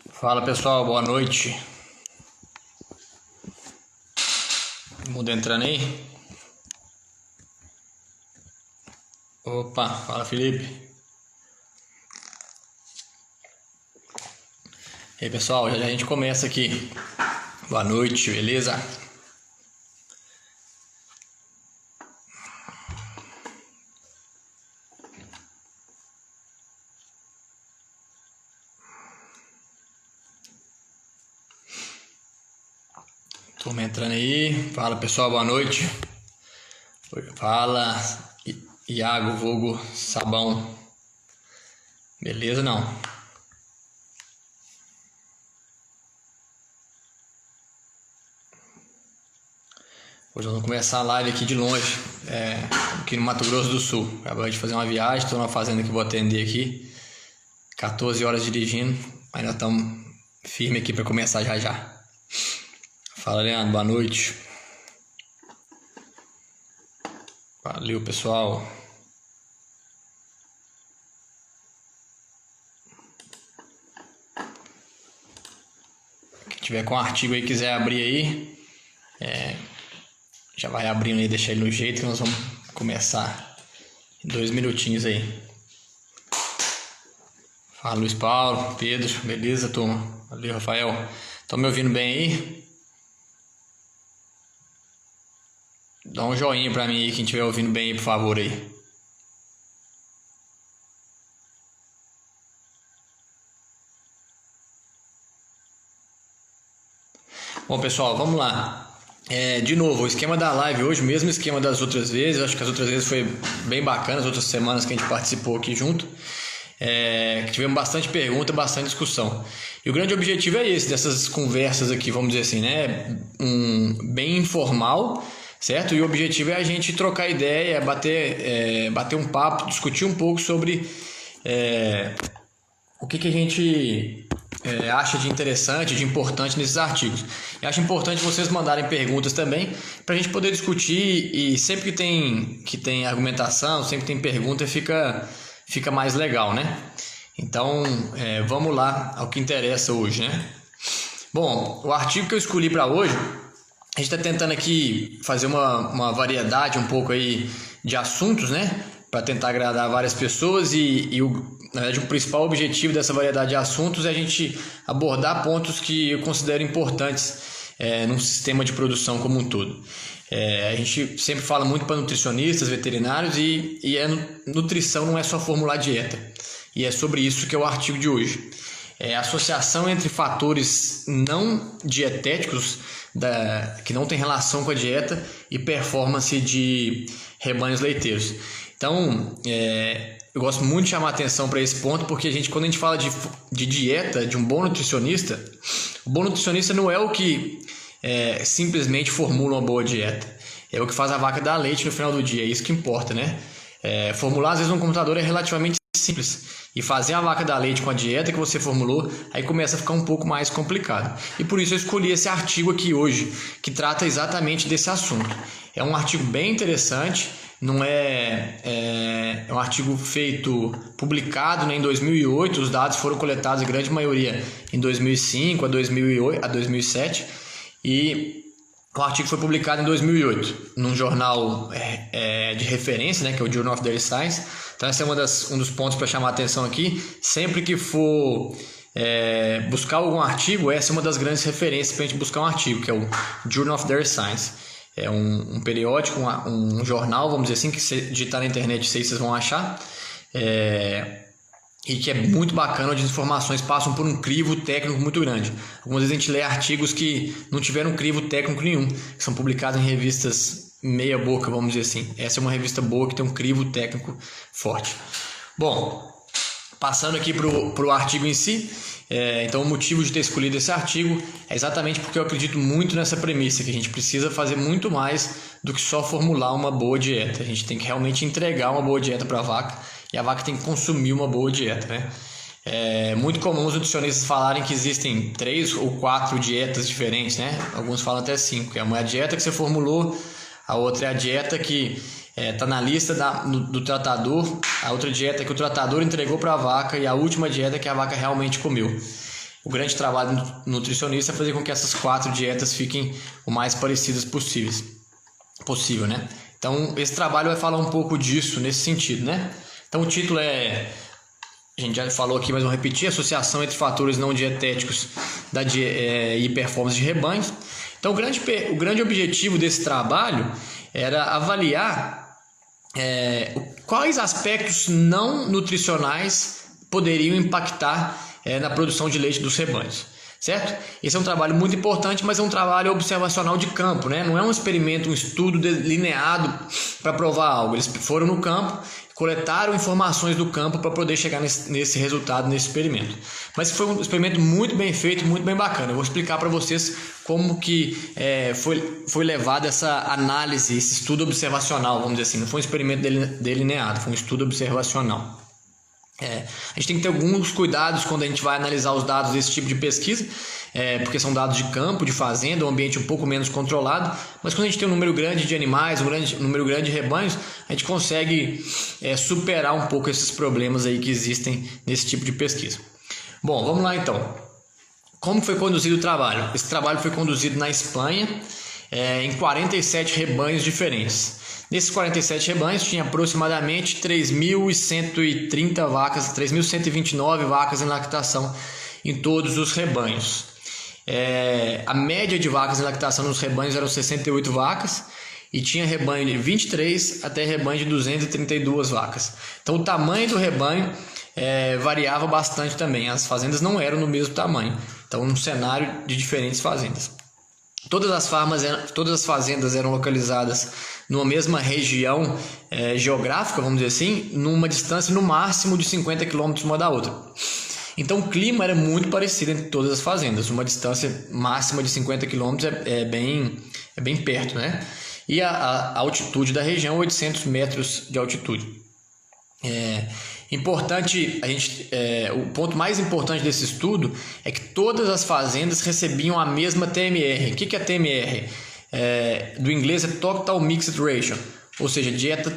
Fala pessoal, boa noite. Mundo entrando aí. Opa, fala Felipe. E aí pessoal, já a gente começa aqui. Boa noite, beleza? Turma entrando aí. Fala pessoal, boa noite. Fala Iago, vulgo Sabão. Beleza não? Hoje nós vamos começar a live aqui de longe, aqui no Mato Grosso do Sul. Acabei de fazer uma viagem, estou numa fazenda que vou atender aqui. 14 horas dirigindo, mas nós estamos firmes aqui para começar já já. Fala Leandro, boa noite. Valeu pessoal. Quem tiver com artigo aí quiser abrir aí, já vai abrindo aí, deixa ele no jeito que nós vamos começar em 2 minutinhos aí. Fala Luiz Paulo, Pedro, beleza turma? Valeu Rafael. Estão me ouvindo bem aí? Dá um joinha pra mim aí, quem estiver ouvindo bem aí, por favor aí. Bom pessoal, vamos lá. De novo, o esquema da live hoje, o mesmo esquema das outras vezes. Acho que as outras vezes foi bem bacana, as outras semanas que a gente participou aqui junto. Tivemos bastante pergunta, bastante discussão. E o grande objetivo é esse, dessas conversas aqui, vamos dizer assim, né? Bem informal, certo? E o objetivo é a gente trocar ideia, bater um papo, discutir um pouco sobre o que a gente acha de interessante, de importante nesses artigos. E acho importante vocês mandarem perguntas também, para a gente poder discutir, e sempre que tem argumentação, sempre que tem pergunta, fica mais legal, né? Então, vamos lá ao que interessa hoje, né? Bom, o artigo que eu escolhi para hoje, a gente está tentando aqui fazer uma variedade um pouco aí de assuntos, né? Para tentar agradar várias pessoas na verdade, o principal objetivo dessa variedade de assuntos é a gente abordar pontos que eu considero importantes num sistema de produção como um todo. A gente sempre fala muito para nutricionistas, veterinários e nutrição não é só formular dieta. E é sobre isso que é o artigo de hoje. A associação entre fatores não dietéticos que não tem relação com a dieta e performance de rebanhos leiteiros. Então, eu gosto muito de chamar atenção para esse ponto, porque quando a gente fala de dieta, de um bom nutricionista, o bom nutricionista não é o que simplesmente formula uma boa dieta. É o que faz a vaca dar leite no final do dia, é isso que importa, né? Formular, às vezes, no computador é relativamente simples. E fazer a vaca dar leite com a dieta que você formulou, aí começa a ficar um pouco mais complicado. E por isso eu escolhi esse artigo aqui hoje, que trata exatamente desse assunto. É um artigo bem interessante, não é um artigo publicado, né, em 2008, os dados foram coletados, a grande maioria, em 2005 a 2007, e o artigo foi publicado em 2008, num jornal de referência, né, que é o Journal of Dairy Science. Então esse é um dos pontos para chamar a atenção aqui. Sempre que for buscar algum artigo, essa é uma das grandes referências para a gente buscar um artigo, que é o Journal of Dairy Science. É um periódico, um jornal, vamos dizer assim, que se digitar na internet, vocês vão achar. E que é muito bacana, onde as informações passam por um crivo técnico muito grande. Algumas vezes a gente lê artigos que não tiveram crivo técnico nenhum, que são publicados em revistas meia boca, vamos dizer assim. Essa é uma revista boa que tem um crivo técnico forte. Bom, passando aqui para o artigo em si, então o motivo de ter escolhido esse artigo é exatamente porque eu acredito muito nessa premissa, que a gente precisa fazer muito mais do que só formular uma boa dieta. A gente tem que realmente entregar uma boa dieta para a vaca, e a vaca tem que consumir uma boa dieta, né? É muito comum os nutricionistas falarem que existem 3 ou 4 dietas diferentes, né? Alguns falam até 5. É uma dieta que você formulou, a outra é a dieta que Tá na lista do tratador, a outra dieta que o tratador entregou para a vaca e a última dieta que a vaca realmente comeu. O grande trabalho do nutricionista é fazer com que essas 4 dietas fiquem o mais parecidas possível, né? Então, esse trabalho vai falar um pouco disso nesse sentido, né? Então, o título a gente já falou aqui, mas vou repetir: associação entre fatores não dietéticos e performance de rebanhos. Então, o grande objetivo desse trabalho era avaliar quais aspectos não nutricionais poderiam impactar na produção de leite dos rebanhos, certo? Esse é um trabalho muito importante, mas é um trabalho observacional de campo, né? Não é um experimento, um estudo delineado para provar algo. Eles foram no campo, coletaram informações do campo para poder chegar nesse resultado, nesse experimento. Mas foi um experimento muito bem feito, muito bem bacana. Eu vou explicar para vocês como que foi levada essa análise, esse estudo observacional, vamos dizer assim. Não foi um experimento delineado, foi um estudo observacional. A gente tem que ter alguns cuidados quando a gente vai analisar os dados desse tipo de pesquisa, porque são dados de campo, de fazenda, um ambiente um pouco menos controlado, mas quando a gente tem um número grande de animais, um número grande de rebanhos, a gente consegue superar um pouco esses problemas aí que existem nesse tipo de pesquisa. Bom, vamos lá então. Como foi conduzido o trabalho? Esse trabalho foi conduzido na Espanha, em 47 rebanhos diferentes. Nesses 47 rebanhos tinha aproximadamente 3.130 vacas, 3.129 vacas em lactação em todos os rebanhos. A média de vacas em lactação nos rebanhos eram 68 vacas e tinha rebanho de 23 até rebanho de 232 vacas. Então o tamanho do rebanho variava bastante também. As fazendas não eram no mesmo tamanho, então um cenário de diferentes fazendas. Todas as fazendas eram localizadas numa mesma região geográfica, vamos dizer assim, numa distância no máximo de 50 km uma da outra. Então o clima era muito parecido entre todas as fazendas, uma distância máxima de 50 km é bem perto, né? E a altitude da região, 800 metros de altitude. O ponto mais importante desse estudo é que todas as fazendas recebiam a mesma TMR. O que é TMR? Do inglês é Total Mixed Ration, ou seja, dieta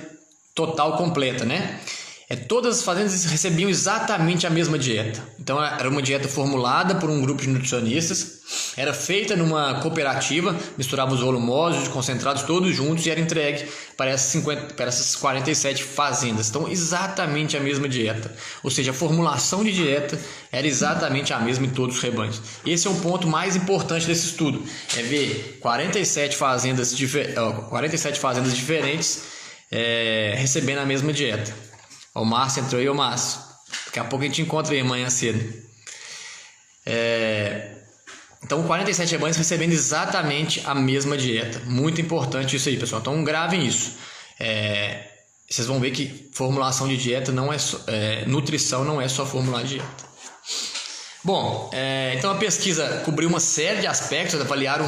total completa, né? Todas as fazendas recebiam exatamente a mesma dieta. Então era uma dieta formulada por um grupo de nutricionistas, era feita numa cooperativa, misturava os volumosos, concentrados todos juntos e era entregue para essas 47 fazendas. Então exatamente a mesma dieta, ou seja, a formulação de dieta era exatamente a mesma em todos os rebanhos. Esse é o ponto mais importante desse estudo, ver 47 fazendas diferentes recebendo a mesma dieta. O Márcio entrou aí, o Márcio. Daqui a pouco a gente encontra aí amanhã cedo. Então, 47 rebanhos recebendo exatamente a mesma dieta. Muito importante isso aí, pessoal. Então, gravem isso. Vocês vão ver que formulação de dieta não é só... nutrição não é só formular dieta. Bom, então a pesquisa cobriu uma série de aspectos.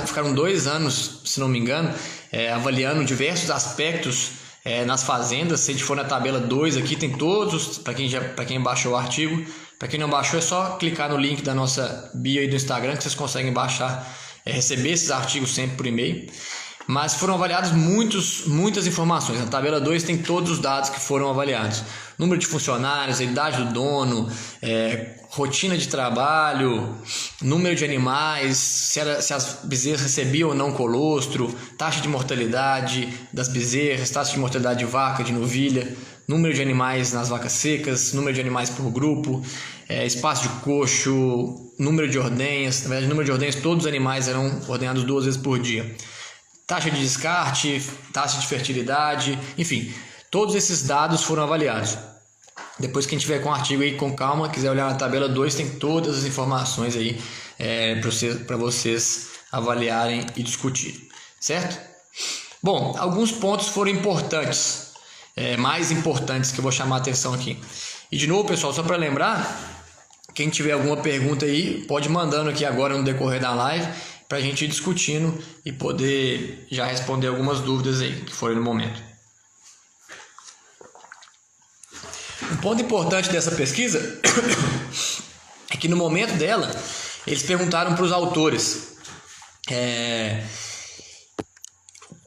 Ficaram 2 anos, se não me engano, avaliando diversos aspectos nas fazendas. Se a gente for na tabela 2 aqui, tem todos, para quem baixou o artigo. Para quem não baixou, é só clicar no link da nossa bio aí do Instagram que vocês conseguem baixar, receber esses artigos sempre por e-mail. Mas foram avaliadas muitas informações. Na tabela 2 tem todos os dados que foram avaliados: número de funcionários, a idade do dono, rotina de trabalho, número de animais, se as bezerras recebiam ou não colostro, taxa de mortalidade das bezerras, taxa de mortalidade de vaca, de novilha, número de animais nas vacas secas, número de animais por grupo, espaço de coxo, número de ordenhas. Na verdade, número de ordenhas, todos os animais eram ordenhados 2 vezes por dia. Taxa de descarte, taxa de fertilidade, enfim, todos esses dados foram avaliados. Depois, quem tiver com o artigo aí com calma, quiser olhar na tabela 2, tem todas as informações aí para vocês avaliarem e discutirem, certo? Bom, alguns pontos foram importantes, mais importantes, que eu vou chamar a atenção aqui. E de novo, pessoal, só para lembrar, quem tiver alguma pergunta aí, pode ir mandando aqui agora no decorrer da live, para a gente ir discutindo e poder já responder algumas dúvidas aí que forem no momento. Um ponto importante dessa pesquisa é que no momento dela, eles perguntaram para os autores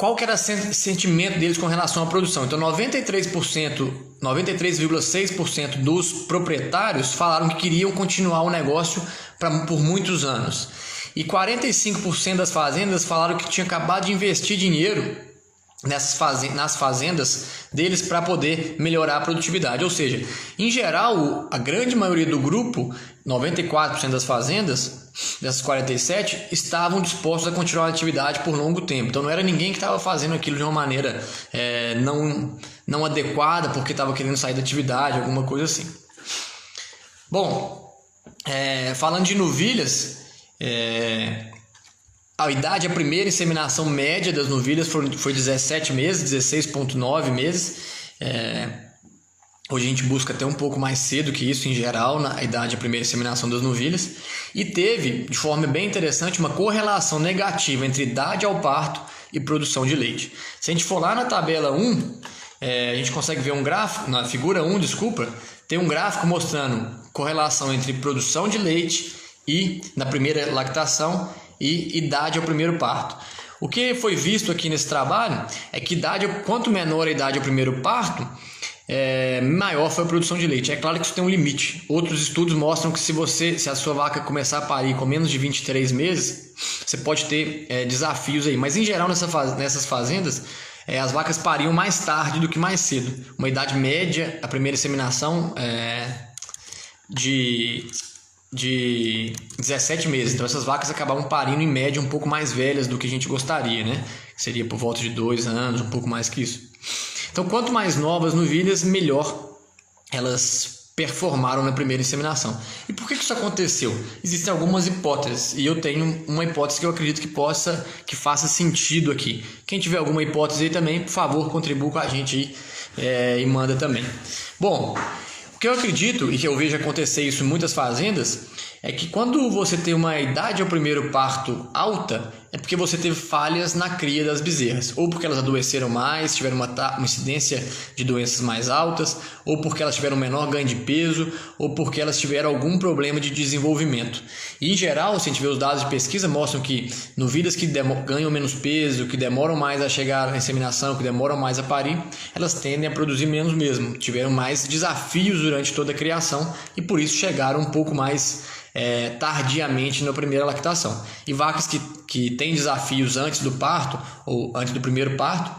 qual que era o sentimento deles com relação à produção. Então 93,6% dos proprietários falaram que queriam continuar o negócio por muitos anos. E 45% das fazendas falaram que tinham acabado de investir dinheiro nas fazendas deles para poder melhorar a produtividade. Ou seja, em geral, a grande maioria do grupo, 94% das fazendas, dessas 47, estavam dispostos a continuar a atividade por longo tempo. Então não era ninguém que estava fazendo aquilo de uma maneira não adequada porque estava querendo sair da atividade, alguma coisa assim. Bom, falando de novilhas, a idade, a primeira inseminação média das novilhas foi 17 meses, 16,9 meses. Hoje a gente busca até um pouco mais cedo que isso em geral, na idade, a primeira inseminação das novilhas. E teve, de forma bem interessante, uma correlação negativa entre idade ao parto e produção de leite. Se a gente for lá na tabela 1, a gente consegue ver um gráfico, na figura 1, tem um gráfico mostrando correlação entre produção de leite e na primeira lactação e idade ao primeiro parto. O que foi visto aqui nesse trabalho é que quanto menor a idade ao primeiro parto, maior foi a produção de leite. É claro que isso tem um limite. Outros estudos mostram que se a sua vaca começar a parir com menos de 23 meses, você pode ter desafios aí. Mas em geral nessas fazendas, as vacas pariam mais tarde do que mais cedo. Uma idade média, a primeira inseminação de 17 meses. Então essas vacas acabavam parindo em média um pouco mais velhas do que a gente gostaria, né? Seria por volta de 2 anos, um pouco mais que isso. Então quanto mais novas novilhas, melhor elas performaram na primeira inseminação. E por que isso aconteceu? Existem algumas hipóteses, e eu tenho uma hipótese que eu acredito que faça sentido aqui. Quem tiver alguma hipótese aí também, por favor, contribua com a gente aí e manda também. Bom, o que eu acredito, e que eu vejo acontecer isso em muitas fazendas, é que quando você tem uma idade ao primeiro parto alta, é porque você teve falhas na cria das bezerras, ou porque elas adoeceram mais, tiveram uma incidência de doenças mais altas, ou porque elas tiveram menor ganho de peso, ou porque elas tiveram algum problema de desenvolvimento. E em geral, se a gente vê os dados de pesquisa, mostram que novilhas que ganham menos peso, que demoram mais a chegar à inseminação, que demoram mais a parir, elas tendem a produzir menos mesmo, tiveram mais desafios durante toda a criação e por isso chegaram um pouco mais tardiamente na primeira lactação. E vacas que têm desafios antes do parto ou antes do primeiro parto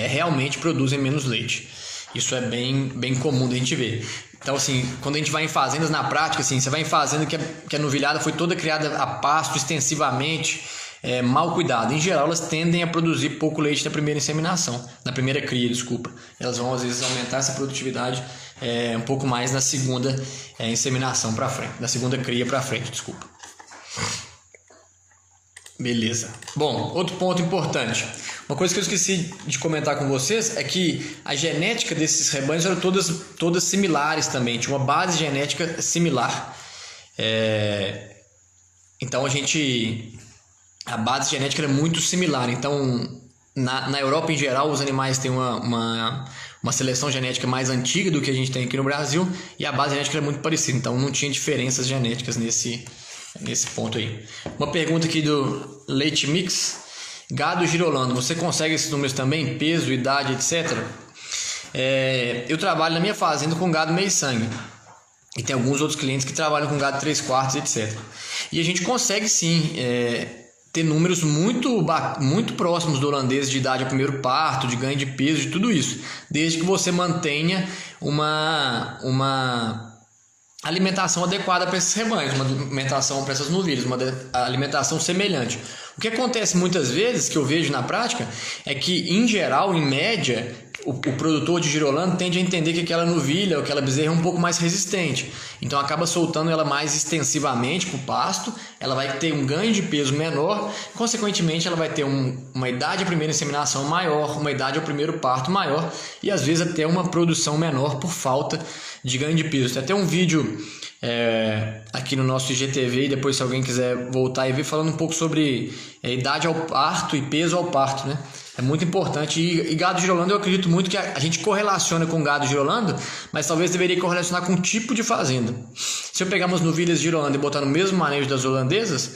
realmente produzem menos leite. Isso é bem comum da gente ver. Então, assim, quando a gente vai em fazendas na prática, assim, você vai em fazenda que a novilhada foi toda criada a pasto extensivamente, mal cuidado. Em geral, elas tendem a produzir pouco leite na primeira inseminação, na primeira cria, desculpa. Elas vão, às vezes, aumentar essa produtividade um pouco mais na segunda inseminação para frente, na segunda cria para frente, desculpa. Beleza. Bom, outro ponto importante. Uma coisa que eu esqueci de comentar com vocês é que a genética desses rebanhos eram todas similares também, tinha uma base genética similar. Então a base genética era muito similar. Então na Europa em geral os animais têm uma seleção genética mais antiga do que a gente tem aqui no Brasil e a base genética era muito parecida, então não tinha diferenças genéticas nesse ponto aí. Uma pergunta aqui do Leite Mix: gado girolando, você consegue esses números também? Peso, idade, etc? Eu trabalho na minha fazenda com gado meio sangue e tem alguns outros clientes que trabalham com gado 3/4, etc. E a gente consegue sim ter números muito próximos do holandês de idade ao primeiro parto, de ganho de peso, de tudo isso, desde que você mantenha uma alimentação adequada para esses rebanhos, uma alimentação para essas novilhas, uma alimentação semelhante. O que acontece muitas vezes, que eu vejo na prática, é que em geral, em média, o produtor de girolando tende a entender que aquela novilha ou aquela bezerra é um pouco mais resistente, então acaba soltando ela mais extensivamente para o pasto, ela vai ter um ganho de peso menor, consequentemente ela vai ter uma idade à primeira inseminação maior, uma idade ao primeiro parto maior e às vezes até uma produção menor por falta de ganho de peso. Tem até um vídeo aqui no nosso IGTV, e depois se alguém quiser voltar e ver, falando um pouco sobre idade ao parto e peso ao parto, né? É muito importante. E gado girolando, eu acredito muito que a gente correlaciona com gado girolando, mas talvez deveria correlacionar com o tipo de fazenda. Se eu pegar umas novilhas girolando e botar no mesmo manejo das holandesas,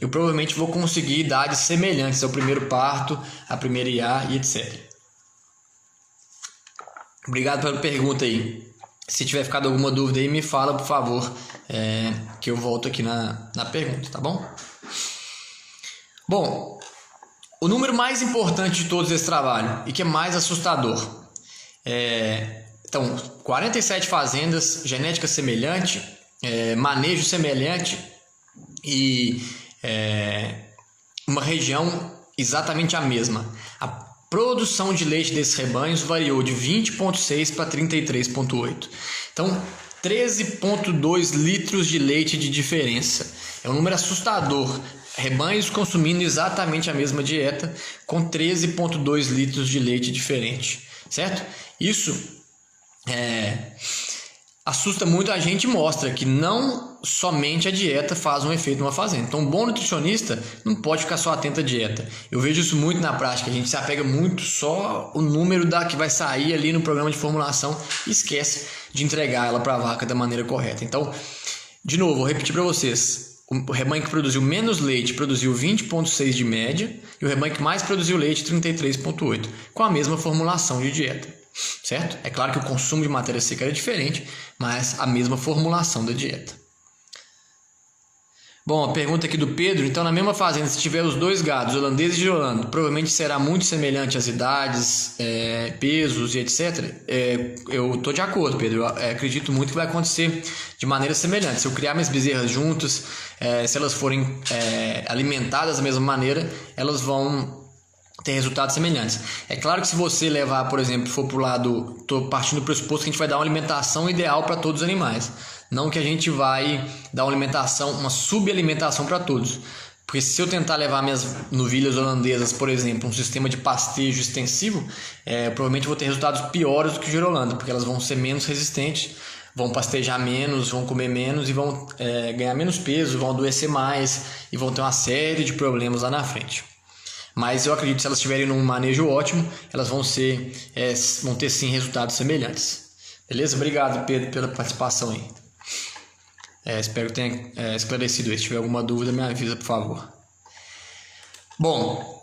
eu provavelmente vou conseguir idades semelhantes ao primeiro parto, à primeira IA e etc. Obrigado pela pergunta aí. Se tiver ficado alguma dúvida aí, me fala, por favor, que eu volto aqui na pergunta, tá bom? Bom, o número mais importante de todos esse trabalho e que é mais assustador então, 47 fazendas, genética semelhante, manejo semelhante e uma região exatamente a mesma. A produção de leite desses rebanhos variou de 20,6 para 33,8. Então, 13,2 litros de leite de diferença. É um número assustador. Rebanhos consumindo exatamente a mesma dieta, com 13,2 litros de leite diferente, certo? Isso assusta muito a gente e mostra que não somente a dieta faz um efeito numa fazenda. Então, um bom nutricionista não pode ficar só atento à dieta. Eu vejo isso muito na prática. A gente se apega muito só o número que vai sair ali no programa de formulação e esquece de entregar ela para a vaca da maneira correta. Então, de novo, vou repetir para vocês. O rebanho que produziu menos leite produziu 20,6 de média e o rebanho que mais produziu leite 33,8, com a mesma formulação de dieta, certo? É claro que o consumo de matéria seca era diferente, mas a mesma formulação da dieta. Bom, a pergunta aqui do Pedro. Então, na mesma fazenda, se tiver os dois gados, holandês e girolando, provavelmente será muito semelhante às idades, pesos e etc. Eu estou de acordo, Pedro. Eu acredito muito que vai acontecer de maneira semelhante. Se eu criar minhas bezerras juntas, se elas forem alimentadas da mesma maneira, elas vão ter resultados semelhantes. É claro que se você levar, por exemplo, for para o lado, estou partindo do pressuposto que a gente vai dar uma alimentação ideal para todos os animais. Não que a gente vai dar uma subalimentação para todos. Porque se eu tentar levar minhas novilhas holandesas, por exemplo, um sistema de pastejo extensivo, provavelmente vou ter resultados piores do que o girolando, porque elas vão ser menos resistentes, vão pastejar menos, vão comer menos e vão ganhar menos peso, vão adoecer mais e vão ter uma série de problemas lá na frente. Mas eu acredito que se elas estiverem num manejo ótimo, elas vão ter sim resultados semelhantes. Beleza? Obrigado, Pedro, pela participação aí. Espero que tenha esclarecido isso. Se tiver alguma dúvida, me avisa, por favor. Bom,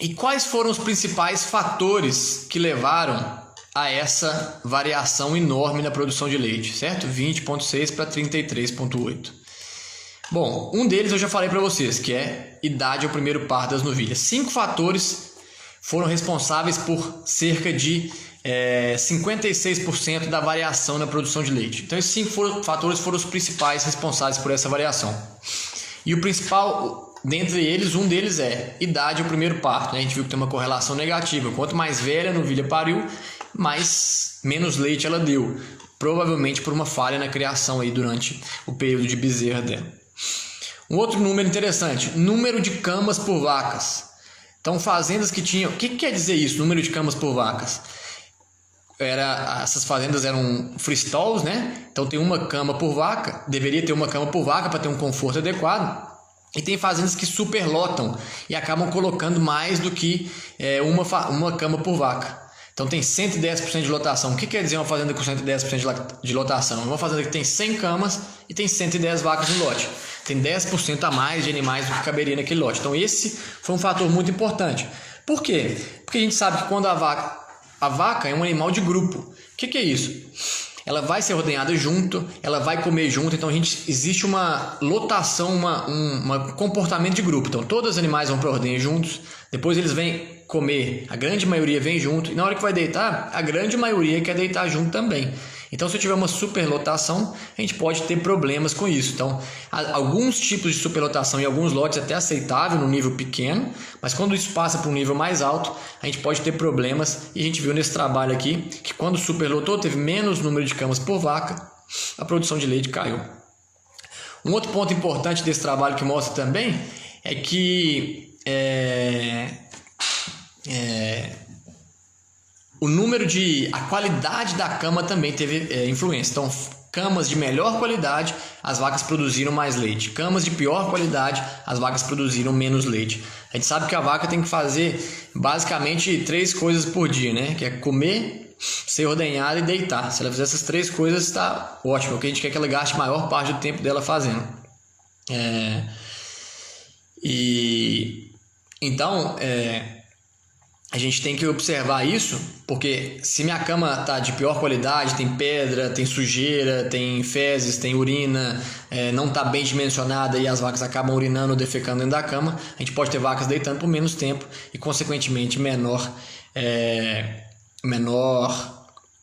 e quais foram os principais fatores que levaram a essa variação enorme na produção de leite, certo? 20,6 para 33,8. Bom, um deles eu já falei para vocês, que é idade ao primeiro parto das novilhas. 5 fatores foram responsáveis por cerca de 56% da variação na produção de leite. Então, esses 5 fatores foram os principais responsáveis por essa variação. E o principal, dentre eles, um deles é idade ao primeiro parto. A gente viu que tem uma correlação negativa. Quanto mais velha a novilha pariu, menos leite ela deu. Provavelmente por uma falha na criação aí durante o período de bezerra dela. Um outro número interessante, número de camas por vacas. Então, fazendas que tinham... O que quer dizer isso, número de camas por vacas? Essas fazendas eram freestalls, né? Então tem uma cama por vaca, deveria ter uma cama por vaca para ter um conforto adequado. E tem fazendas que superlotam e acabam colocando mais do que uma cama por vaca. Então tem 110% de lotação. O que quer dizer uma fazenda com 110% de lotação? Uma fazenda que tem 100 camas e tem 110 vacas no lote. Tem 10% a mais de animais do que caberia naquele lote. Então esse foi um fator muito importante. Por quê? Porque a gente sabe que quando a vaca é um animal de grupo. O que é isso? Ela vai ser ordenhada junto, ela vai comer junto, então existe uma lotação, um comportamento de grupo. Então todos os animais vão para a ordenha juntos, depois eles vêm comer, a grande maioria vem junto, e na hora que vai deitar, a grande maioria quer deitar junto também. Então, se eu tiver uma superlotação, a gente pode ter problemas com isso. Então, alguns tipos de superlotação em alguns lotes é até aceitável no nível pequeno, mas quando isso passa para um nível mais alto, a gente pode ter problemas. E a gente viu nesse trabalho aqui que quando superlotou, teve menos número de camas por vaca, a produção de leite caiu. Um outro ponto importante desse trabalho que mostra também é que a qualidade da cama também teve influência. Então, camas de melhor qualidade, as vacas produziram mais leite. Camas de pior qualidade, as vacas produziram menos leite. A gente sabe que a vaca tem que fazer basicamente 3 coisas por dia, né? Que é comer, ser ordenhada e deitar. Se ela fizer essas 3 coisas, está ótimo, porque a gente quer que ela gaste a maior parte do tempo dela fazendo. É, e então a gente tem que observar isso, porque se minha cama está de pior qualidade, tem pedra, tem sujeira, tem fezes, tem urina, não está bem dimensionada e as vacas acabam urinando ou defecando dentro da cama, a gente pode ter vacas deitando por menos tempo e, consequentemente, menor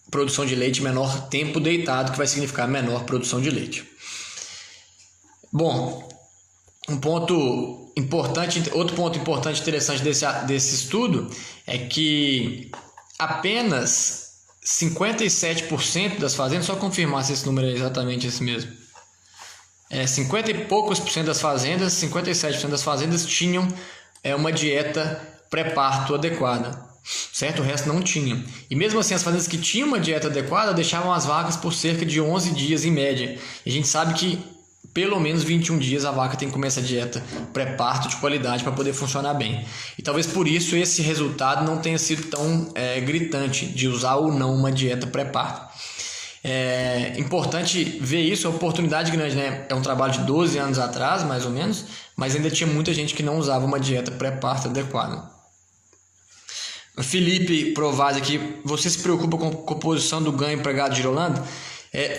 produção de leite, menor tempo deitado, que vai significar menor produção de leite. Bom, outro ponto importante interessante desse estudo é que apenas 57% das fazendas, só confirmar se esse número é exatamente esse mesmo, 50 e poucos por cento das fazendas, 57% das fazendas tinham uma dieta pré-parto adequada, certo? O resto não tinha. E mesmo assim, as fazendas que tinham uma dieta adequada deixavam as vacas por cerca de 11 dias em média. E a gente sabe que pelo menos 21 dias a vaca tem que comer essa dieta pré-parto de qualidade para poder funcionar bem. E talvez por isso esse resultado não tenha sido tão gritante de usar ou não uma dieta pré-parto. É importante ver isso, é uma oportunidade grande, né? É um trabalho de 12 anos atrás, mais ou menos, mas ainda tinha muita gente que não usava uma dieta pré-parto adequada. Felipe Provaz aqui, você se preocupa com a composição do ganho para gado girolando?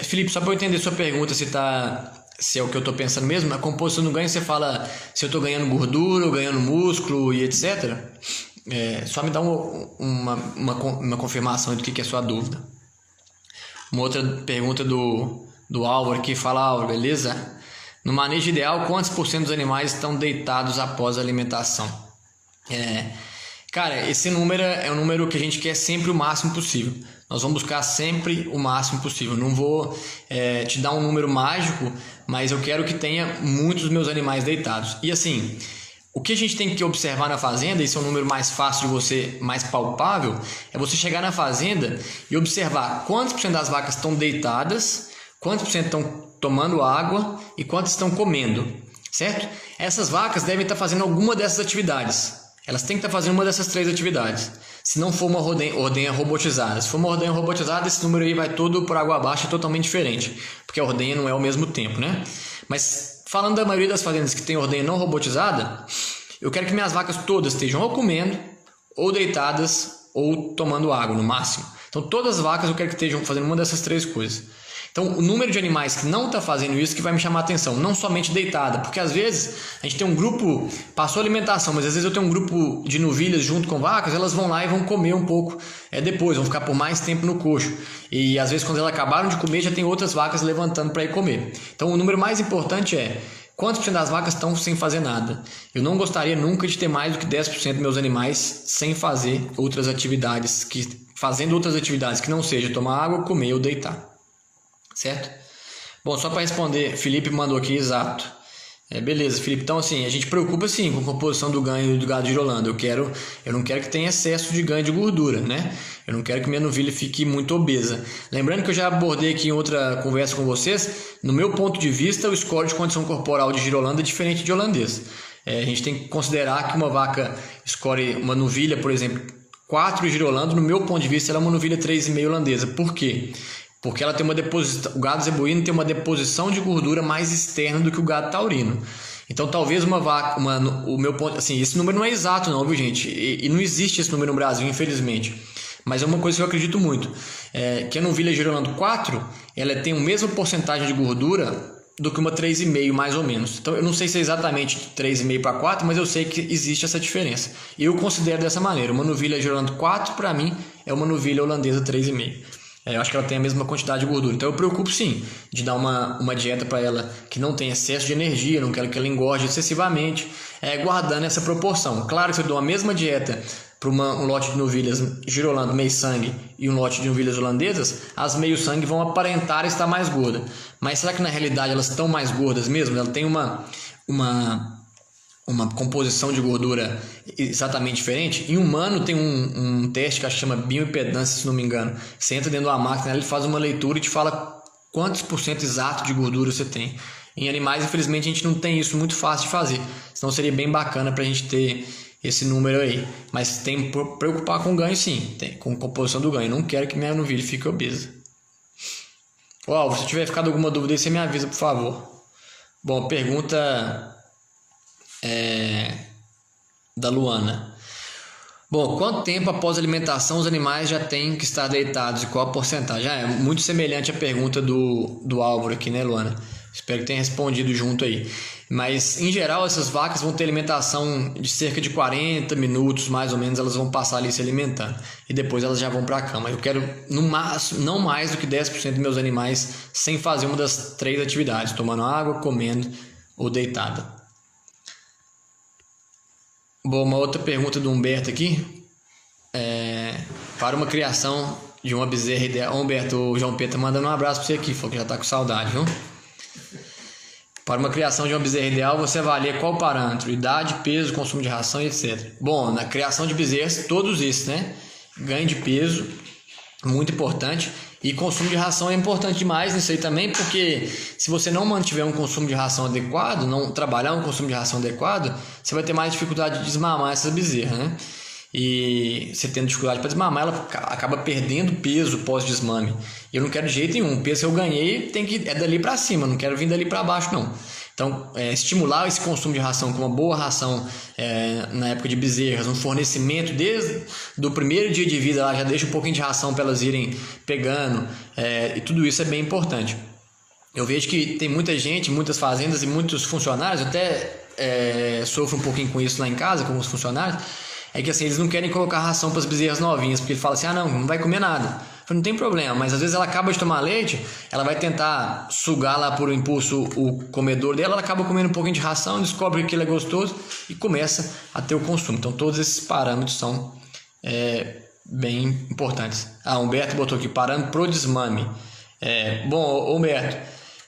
Felipe, só para eu entender sua pergunta, se é o que eu estou pensando mesmo, a composição do ganho, você fala se eu estou ganhando gordura, ou ganhando músculo e etc. Só me dá uma confirmação do que é a sua dúvida. Uma outra pergunta do Álvaro aqui, fala: Álvaro, beleza? No manejo ideal, quantos por cento dos animais estão deitados após a alimentação? Cara, esse número é um número que a gente quer sempre o máximo possível. Nós vamos buscar sempre o máximo possível. Não vou te dar um número mágico, mas eu quero que tenha muitos dos meus animais deitados. E assim, o que a gente tem que observar na fazenda, esse é um número mais fácil de você, mais palpável, é você chegar na fazenda e observar quantos por cento das vacas estão deitadas, quantos por cento estão tomando água e quantos estão comendo, certo? Essas vacas devem estar fazendo alguma dessas atividades. Elas têm que estar fazendo uma dessas 3 atividades. Se não for uma ordenha robotizada. Se for uma ordenha robotizada, esse número aí vai todo por água abaixo, é totalmente diferente. Porque a ordenha não é ao mesmo tempo, né? Mas falando da maioria das fazendas que tem ordenha não robotizada, eu quero que minhas vacas todas estejam ou comendo, ou deitadas, ou tomando água no máximo. Então todas as vacas eu quero que estejam fazendo uma dessas 3 coisas. Então, o número de animais que não está fazendo isso que vai me chamar a atenção, não somente deitada, porque às vezes a gente tem um grupo, passou alimentação, mas às vezes eu tenho um grupo de novilhas junto com vacas, elas vão lá e vão comer um pouco depois, vão ficar por mais tempo no coxo. E às vezes quando elas acabaram de comer, já tem outras vacas levantando para ir comer. Então, o número mais importante é quantos por cento das vacas estão sem fazer nada. Eu não gostaria nunca de ter mais do que 10% dos meus animais sem fazer outras atividades, fazendo outras atividades que não seja tomar água, comer ou deitar. Certo? Bom, só para responder, Felipe mandou aqui, exato. Beleza, Felipe. Então, assim, a gente preocupa sim com a composição do ganho do gado girolando. Eu não quero que tenha excesso de ganho de gordura, né? Eu não quero que minha novilha fique muito obesa. Lembrando que eu já abordei aqui em outra conversa com vocês, no meu ponto de vista, o score de condição corporal de girolando é diferente de holandês. A gente tem que considerar que uma vaca score uma novilha, por exemplo, 4 girolando, no meu ponto de vista, ela é uma novilha 3,5 holandesa. Por quê? Porque ela tem uma deposição, o gado zebuíno tem uma deposição de gordura mais externa do que o gado taurino. Então, talvez uma vaca, o meu ponto, assim, esse número não é exato não, viu, gente? E não existe esse número no Brasil, infelizmente. Mas é uma coisa que eu acredito muito, que a novilha girolando 4, ela tem a mesma porcentagem de gordura do que uma 3,5 mais ou menos. Então, eu não sei se é exatamente 3,5 para 4, mas eu sei que existe essa diferença. Eu considero dessa maneira, uma novilha girolando 4, para mim, é uma novilha holandesa 3,5. Eu acho que ela tem a mesma quantidade de gordura. Então eu preocupo sim de dar uma dieta para ela que não tenha excesso de energia, não quero que ela engorde excessivamente, guardando essa proporção. Claro que se eu dou a mesma dieta para um lote de novilhas girolando meio sangue e um lote de novilhas holandesas, as meio sangue vão aparentar estar mais gordas. Mas será que na realidade elas estão mais gordas mesmo? Ela tem uma composição de gordura exatamente diferente. Em humano tem um teste que acho que chama bioimpedância, se não me engano. Você entra dentro de uma máquina, ele faz uma leitura e te fala quantos por cento exato de gordura você tem. Em animais, infelizmente, a gente não tem isso muito fácil de fazer. Senão seria bem bacana para a gente ter esse número aí. Mas tem que preocupar com o ganho sim, com a composição do ganho. Eu não quero que minha novilha fique obesa. Se tiver ficado alguma dúvida aí, você me avisa, por favor. Bom, pergunta da Luana. Bom, quanto tempo após a alimentação os animais já têm que estar deitados e qual a porcentagem? É muito semelhante à pergunta do Álvaro aqui, né, Luana? Espero que tenha respondido junto aí. Mas, em geral, essas vacas vão ter alimentação de cerca de 40 minutos, mais ou menos, elas vão passar ali se alimentando. E depois elas já vão para a cama. Eu quero, no máximo, não mais do que 10% dos meus animais sem fazer uma das 3 atividades, tomando água, comendo ou deitada. Bom, uma outra pergunta do Humberto aqui. Para uma criação de uma bezerra ideal. Humberto, o João Pedro tá mandando um abraço para você aqui, falou que já está com saudade, viu? Para uma criação de uma bezerra ideal, você avalia qual parâmetro? Idade, peso, consumo de ração e etc. Bom, na criação de bezerras, todos esses, né? Ganho de peso, muito importante. E consumo de ração é importante demais nisso aí também, porque se você não mantiver um consumo de ração adequado, não trabalhar um consumo de ração adequado, você vai ter mais dificuldade de desmamar essas bezerras, né? E você tendo dificuldade para desmamar, ela acaba perdendo peso pós-desmame. Eu não quero de jeito nenhum. O peso que eu ganhei é dali para cima, não quero vir dali para baixo, não. Então, estimular esse consumo de ração com uma boa ração na época de bezerras, um fornecimento desde do primeiro dia de vida, lá já deixa um pouquinho de ração para elas irem pegando, e tudo isso é bem importante. Eu vejo que tem muita gente, muitas fazendas e muitos funcionários, eu até sofro um pouquinho com isso lá em casa, com os funcionários, é que assim, eles não querem colocar ração para as bezerras novinhas, porque ele fala assim, não vai comer nada. Não tem problema, mas às vezes ela acaba de tomar leite, ela vai tentar sugar lá por impulso o comedor dela, ela acaba comendo um pouquinho de ração, descobre que aquilo é gostoso e começa a ter o consumo. Então todos esses parâmetros são bem importantes. Humberto botou aqui, parâmetro pro desmame. Bom, Humberto,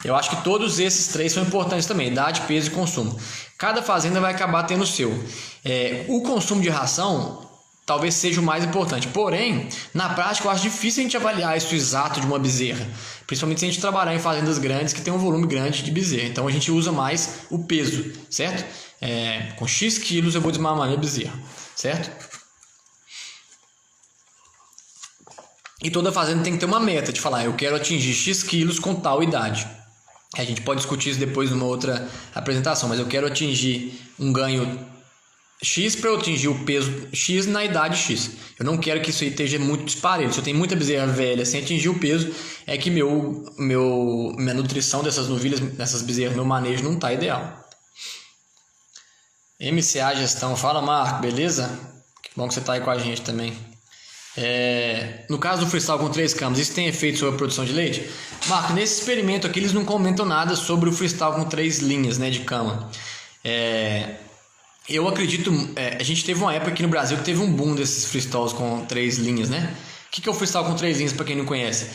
eu acho que todos esses 3 são importantes também, idade, peso e consumo. Cada fazenda vai acabar tendo o seu. O consumo de ração talvez seja o mais importante. Porém, na prática, eu acho difícil a gente avaliar isso exato de uma bezerra. Principalmente se a gente trabalhar em fazendas grandes que tem um volume grande de bezerra. Então, a gente usa mais o peso, certo? Com X quilos eu vou desmamar minha bezerra, certo? E toda fazenda tem que ter uma meta de falar, eu quero atingir X quilos com tal idade. A gente pode discutir isso depois numa outra apresentação, mas eu quero atingir um ganho X para eu atingir o peso X na idade X. Eu não quero que isso aí esteja muito disparelho. Se eu tenho muita bezerra velha sem atingir o peso, é que minha nutrição dessas novilhas, dessas bezerras, meu manejo não está ideal. MCA Gestão, fala Marco, beleza? Que bom que você está aí com a gente também. No caso do freestyle com 3 camas, isso tem efeito sobre a produção de leite? Marco, nesse experimento aqui eles não comentam nada sobre o freestyle com 3 linhas, né, de cama. Eu acredito, a gente teve uma época aqui no Brasil que teve um boom desses freestyles com 3 linhas, né? O que é o freestyle com 3 linhas para quem não conhece?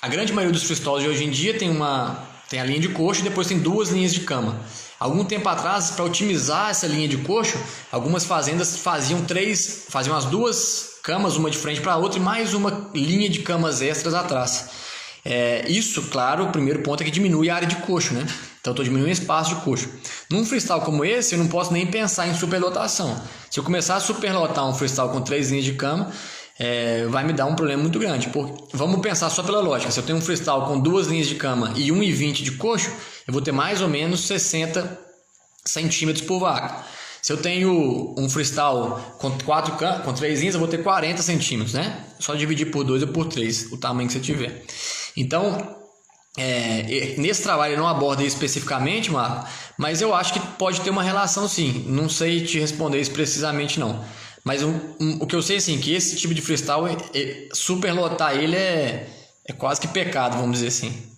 A grande maioria dos freestyles de hoje em dia tem a linha de coxo e depois tem 2 linhas de cama. Algum tempo atrás, para otimizar essa linha de coxo, algumas fazendas faziam as 2 camas, uma de frente para a outra e mais uma linha de camas extras atrás. Isso, claro, o primeiro ponto é que diminui a área de coxo, né? Então eu estou diminuindo o espaço de coxo. Num freestyle como esse, eu não posso nem pensar em superlotação. Se eu começar a superlotar um freestyle com 3 linhas de cama, vai me dar um problema muito grande. Vamos pensar só pela lógica. Se eu tenho um freestyle com 2 linhas de cama e 1,20 de coxo, eu vou ter mais ou menos 60 centímetros por vaca. Se eu tenho um freestyle com 3 linhas, eu vou ter 40 centímetros, né? Só dividir por 2 ou por 3, o tamanho que você tiver. Então, nesse trabalho eu não abordo isso especificamente, Marco, mas eu acho que pode ter uma relação sim. Não sei te responder isso precisamente não. Mas o que eu sei assim, que esse tipo de freestyle, superlotar ele é quase que pecado, vamos dizer assim.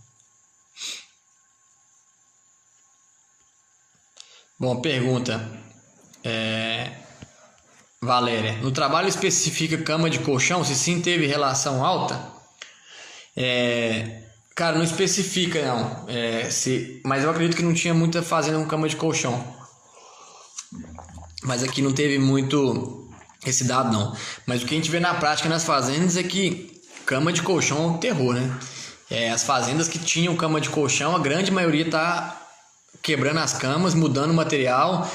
Bom, pergunta. Valéria, no trabalho especifica cama de colchão? Se sim, teve relação alta? Cara, não especifica não, mas eu acredito que não tinha muita fazenda com cama de colchão. Mas aqui não teve muito esse dado não. Mas o que a gente vê na prática nas fazendas é que cama de colchão é um terror, né? As fazendas que tinham cama de colchão, a grande maioria está quebrando as camas, mudando o material,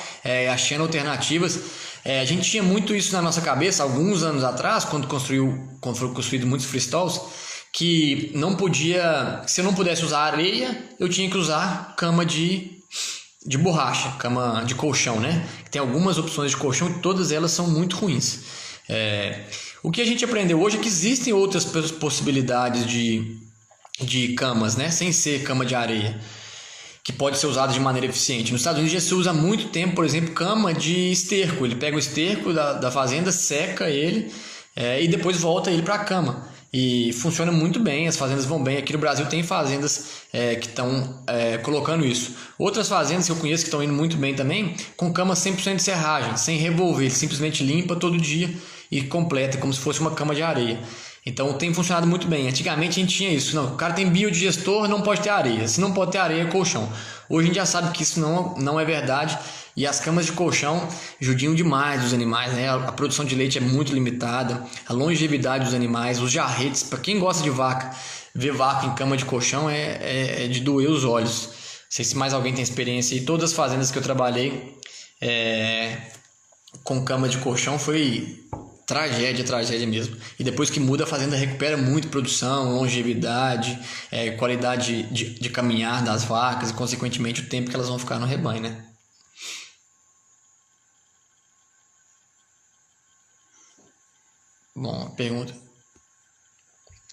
achando alternativas. A gente tinha muito isso na nossa cabeça alguns anos atrás, quando foram construídos muitos freestyles, que se eu não pudesse usar areia, eu tinha que usar cama de de borracha, cama de colchão, né? Tem algumas opções de colchão e todas elas são muito ruins. O que a gente aprendeu hoje é que existem outras possibilidades de camas, né? Sem ser cama de areia, que pode ser usada de maneira eficiente. Nos Estados Unidos já se usa há muito tempo, por exemplo, cama de esterco. Ele pega o esterco da fazenda, seca ele e depois volta ele para a cama. E funciona muito bem, as fazendas vão bem. Aqui no Brasil tem fazendas que estão colocando isso. Outras fazendas que eu conheço que estão indo muito bem também, com cama 100% de serragem, sem revolver. Ele simplesmente limpa todo dia e completa, como se fosse uma cama de areia. Então tem funcionado muito bem. Antigamente a gente tinha isso. Não, o cara tem biodigestor, não pode ter areia. Se não pode ter areia, é colchão. Hoje a gente já sabe que isso não é verdade. E as camas de colchão judiam demais dos animais, né? A produção de leite é muito limitada, a longevidade dos animais, os jarretes. Para quem gosta de vaca, ver vaca em cama de colchão é de doer os olhos. Não sei se mais alguém tem experiência. E todas as fazendas que eu trabalhei com cama de colchão foi tragédia mesmo. E depois que muda, a fazenda recupera muito produção, longevidade, qualidade de caminhar das vacas e, consequentemente, o tempo que elas vão ficar no rebanho, né? Bom, pergunta.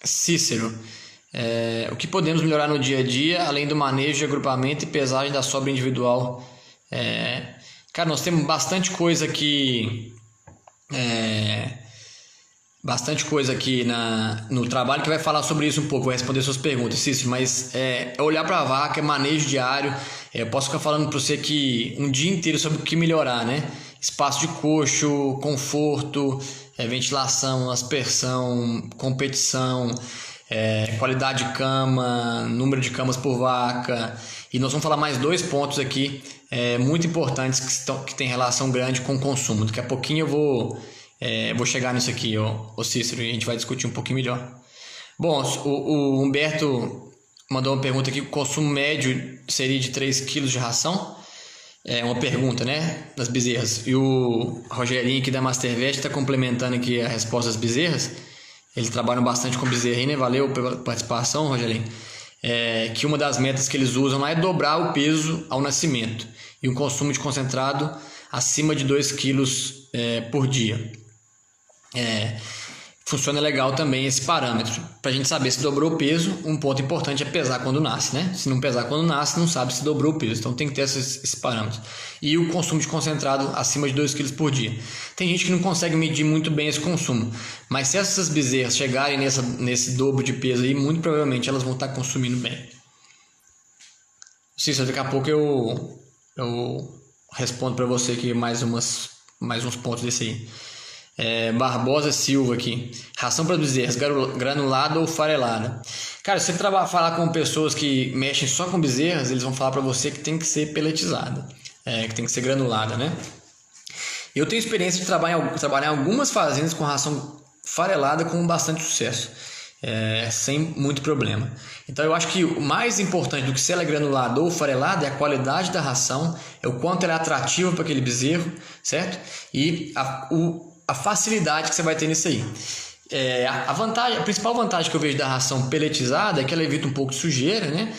Cícero, o que podemos melhorar no dia a dia, além do manejo de agrupamento e pesagem da sobra individual? Cara, nós temos bastante coisa aqui no trabalho que vai falar sobre isso um pouco, vai responder suas perguntas, Cícero, mas olhar para a vaca, manejo diário. Eu posso ficar falando para você que um dia inteiro sobre o que melhorar, né? Espaço de coxo, conforto, ventilação, aspersão, competição, qualidade de cama, número de camas por vaca. E nós vamos falar mais 2 pontos aqui muito importantes que tem relação grande com o consumo. Daqui a pouquinho eu vou chegar nisso aqui, ô Cícero, e a gente vai discutir um pouquinho melhor. Bom, o Humberto mandou uma pergunta aqui: o consumo médio seria de 3 quilos de ração? É uma pergunta, né, das bezerras. E o Rogerinho aqui da Mastervet está complementando aqui a resposta das bezerras. Eles trabalham bastante com bezerra aí, né? Valeu pela participação, Rogerinho. Que uma das metas que eles usam lá é dobrar o peso ao nascimento e um consumo de concentrado acima de 2 quilos por dia. Funciona legal também esse parâmetro. Para a gente saber se dobrou o peso, um ponto importante é pesar quando nasce, né? Se não pesar quando nasce, não sabe se dobrou o peso. Então tem que ter esse parâmetro. E o consumo de concentrado acima de 2 kg por dia. Tem gente que não consegue medir muito bem esse consumo. Mas se essas bezerras chegarem nesse dobro de peso aí, muito provavelmente elas vão estar consumindo bem. Cícero, daqui a pouco eu respondo para você aqui mais uns pontos desse aí. Barbosa Silva aqui: ração para bezerras, granulada ou farelada? Cara, se você falar com pessoas que mexem só com bezerras, eles vão falar para você que tem que ser peletizada, que tem que ser granulada, né? Eu tenho experiência de trabalhar em algumas fazendas com ração farelada com bastante sucesso, sem muito problema. Então eu acho que o mais importante do que se ela é granulada ou farelada é a qualidade da ração, é o quanto ela é atrativa para aquele bezerro, certo? E a facilidade que você vai ter nisso aí. A principal vantagem que eu vejo da ração peletizada é que ela evita um pouco de sujeira, né?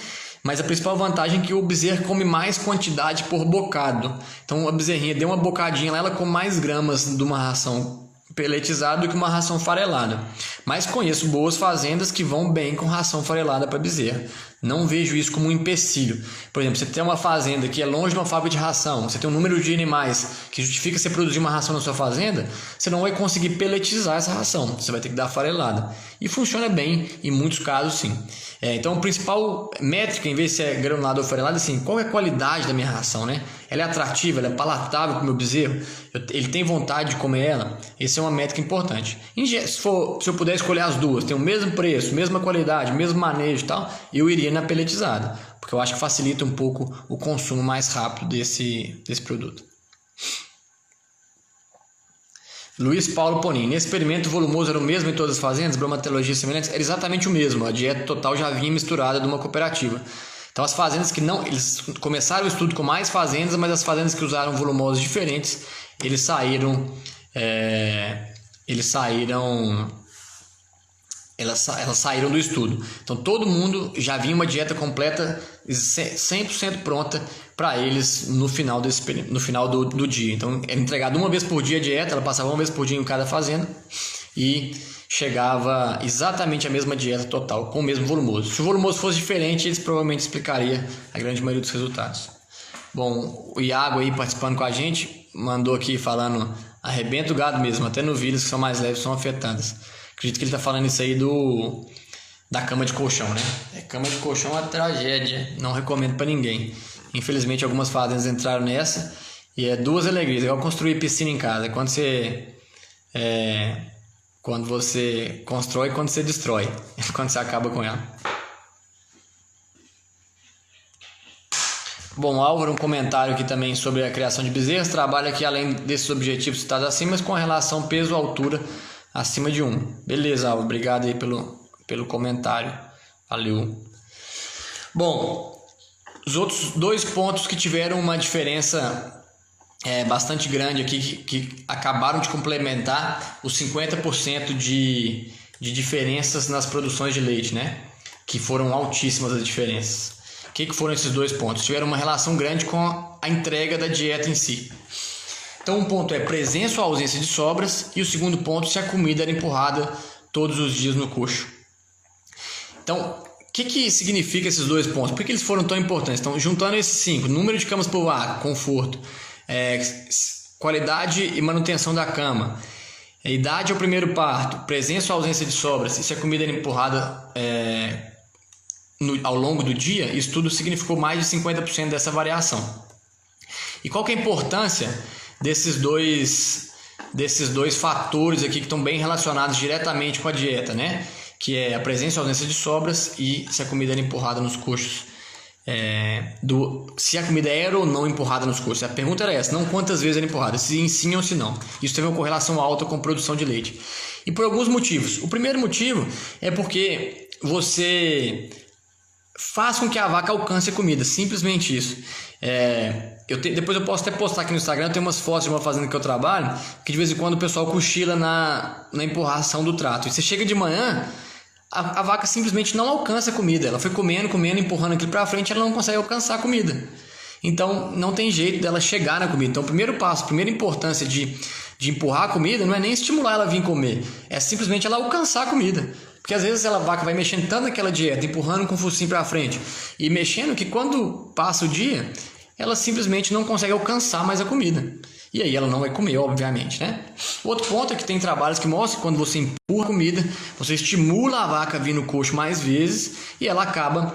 Mas a principal vantagem é que o bezerro come mais quantidade por bocado. Então a bezerrinha deu uma bocadinha lá, ela come mais gramas de uma ração peletizada do que uma ração farelada. Mas conheço boas fazendas que vão bem com ração farelada para bezerra. Não vejo isso como um empecilho. Por exemplo, você tem uma fazenda que é longe de uma fábrica de ração, você tem um número de animais que justifica você produzir uma ração na sua fazenda, você não vai conseguir peletizar essa ração, você vai ter que dar farelada. E funciona bem em muitos casos, sim. Então, a principal métrica, em vez de ser granulada ou farelada, é assim, qual é a qualidade da minha ração, né? Ela é atrativa, ela é palatável para o meu bezerro, ele tem vontade de comer ela. Essa é uma métrica importante. Se eu puder escolher as duas, tem o mesmo preço, mesma qualidade, mesmo manejo e tal, eu iria na peletizada, porque eu acho que facilita um pouco o consumo mais rápido desse produto. Luiz Paulo Ponin: nesse experimento o volumoso era o mesmo em todas as fazendas, bromatologias semelhantes? Era exatamente o mesmo, a dieta total já vinha misturada de uma cooperativa. Então as fazendas que não, eles começaram o estudo com mais fazendas, mas as fazendas que usaram volumosos diferentes, eles saíram do estudo. Então todo mundo já vinha uma dieta completa, 100% pronta para eles no final do dia. Então era entregado uma vez por dia a dieta, ela passava uma vez por dia em cada fazenda e chegava exatamente a mesma dieta total, com o mesmo volumoso. Se o volumoso fosse diferente, eles provavelmente explicaria a grande maioria dos resultados. Bom, o Iago aí participando com a gente, mandou aqui falando, arrebenta o gado mesmo, até novilhas que são mais leves são afetadas. Acredito que ele está falando isso aí da cama de colchão, né? Cama de colchão é uma tragédia, não recomendo para ninguém. Infelizmente algumas fazendas entraram nessa e é duas alegrias, é igual construir piscina em casa, quando você constrói e quando você destrói, quando você acaba com ela. Bom, Álvaro, um comentário aqui também sobre a criação de bezerros, trabalha aqui além desses objetivos citados acima, mas com a relação peso-altura acima de 1. Beleza, Álvaro, obrigado aí pelo comentário, valeu. Bom, os outros dois pontos que tiveram uma diferença bastante grande aqui, que acabaram de complementar os 50% de diferenças nas produções de leite, né? Que foram altíssimas as diferenças. O que foram esses dois pontos? Tiveram uma relação grande com a entrega da dieta em si. Então, um ponto é presença ou ausência de sobras, e o segundo ponto, se a comida era empurrada todos os dias no coxo. Então, o que significa esses dois pontos? Por que eles foram tão importantes? Então, juntando esses 5, número de camas por vaca, conforto, qualidade e manutenção da cama, idade ao primeiro parto, presença ou ausência de sobras, e se a comida era empurrada ao longo do dia, isso tudo significou mais de 50% dessa variação. E qual que é a importância desses dois fatores aqui que estão bem relacionados diretamente com a dieta, né? Que é a presença ou ausência de sobras e se a comida era empurrada nos coxos. Se a comida era ou não empurrada nos coxos. A pergunta era essa, não quantas vezes era empurrada, se sim ou se não. Isso teve uma correlação alta com a produção de leite. E por alguns motivos. O primeiro motivo é porque você faz com que a vaca alcance a comida, simplesmente isso. Depois eu posso até postar aqui no Instagram, tem umas fotos de uma fazenda que eu trabalho, que de vez em quando o pessoal cochila na empurração do trato. E você chega de manhã, a vaca simplesmente não alcança a comida. Ela foi comendo, empurrando aquilo para frente, ela não consegue alcançar a comida. Então não tem jeito dela chegar na comida. Então o primeiro passo, a primeira importância de empurrar a comida não é nem estimular ela a vir comer, é simplesmente ela alcançar a comida. Porque às vezes a vaca vai mexendo tanto naquela dieta, empurrando com o focinho para frente e mexendo, que quando passa o dia, ela simplesmente não consegue alcançar mais a comida. E aí ela não vai comer, obviamente, né? Outro ponto é que tem trabalhos que mostram que quando você empurra a comida, você estimula a vaca a vir no coxo mais vezes e ela acaba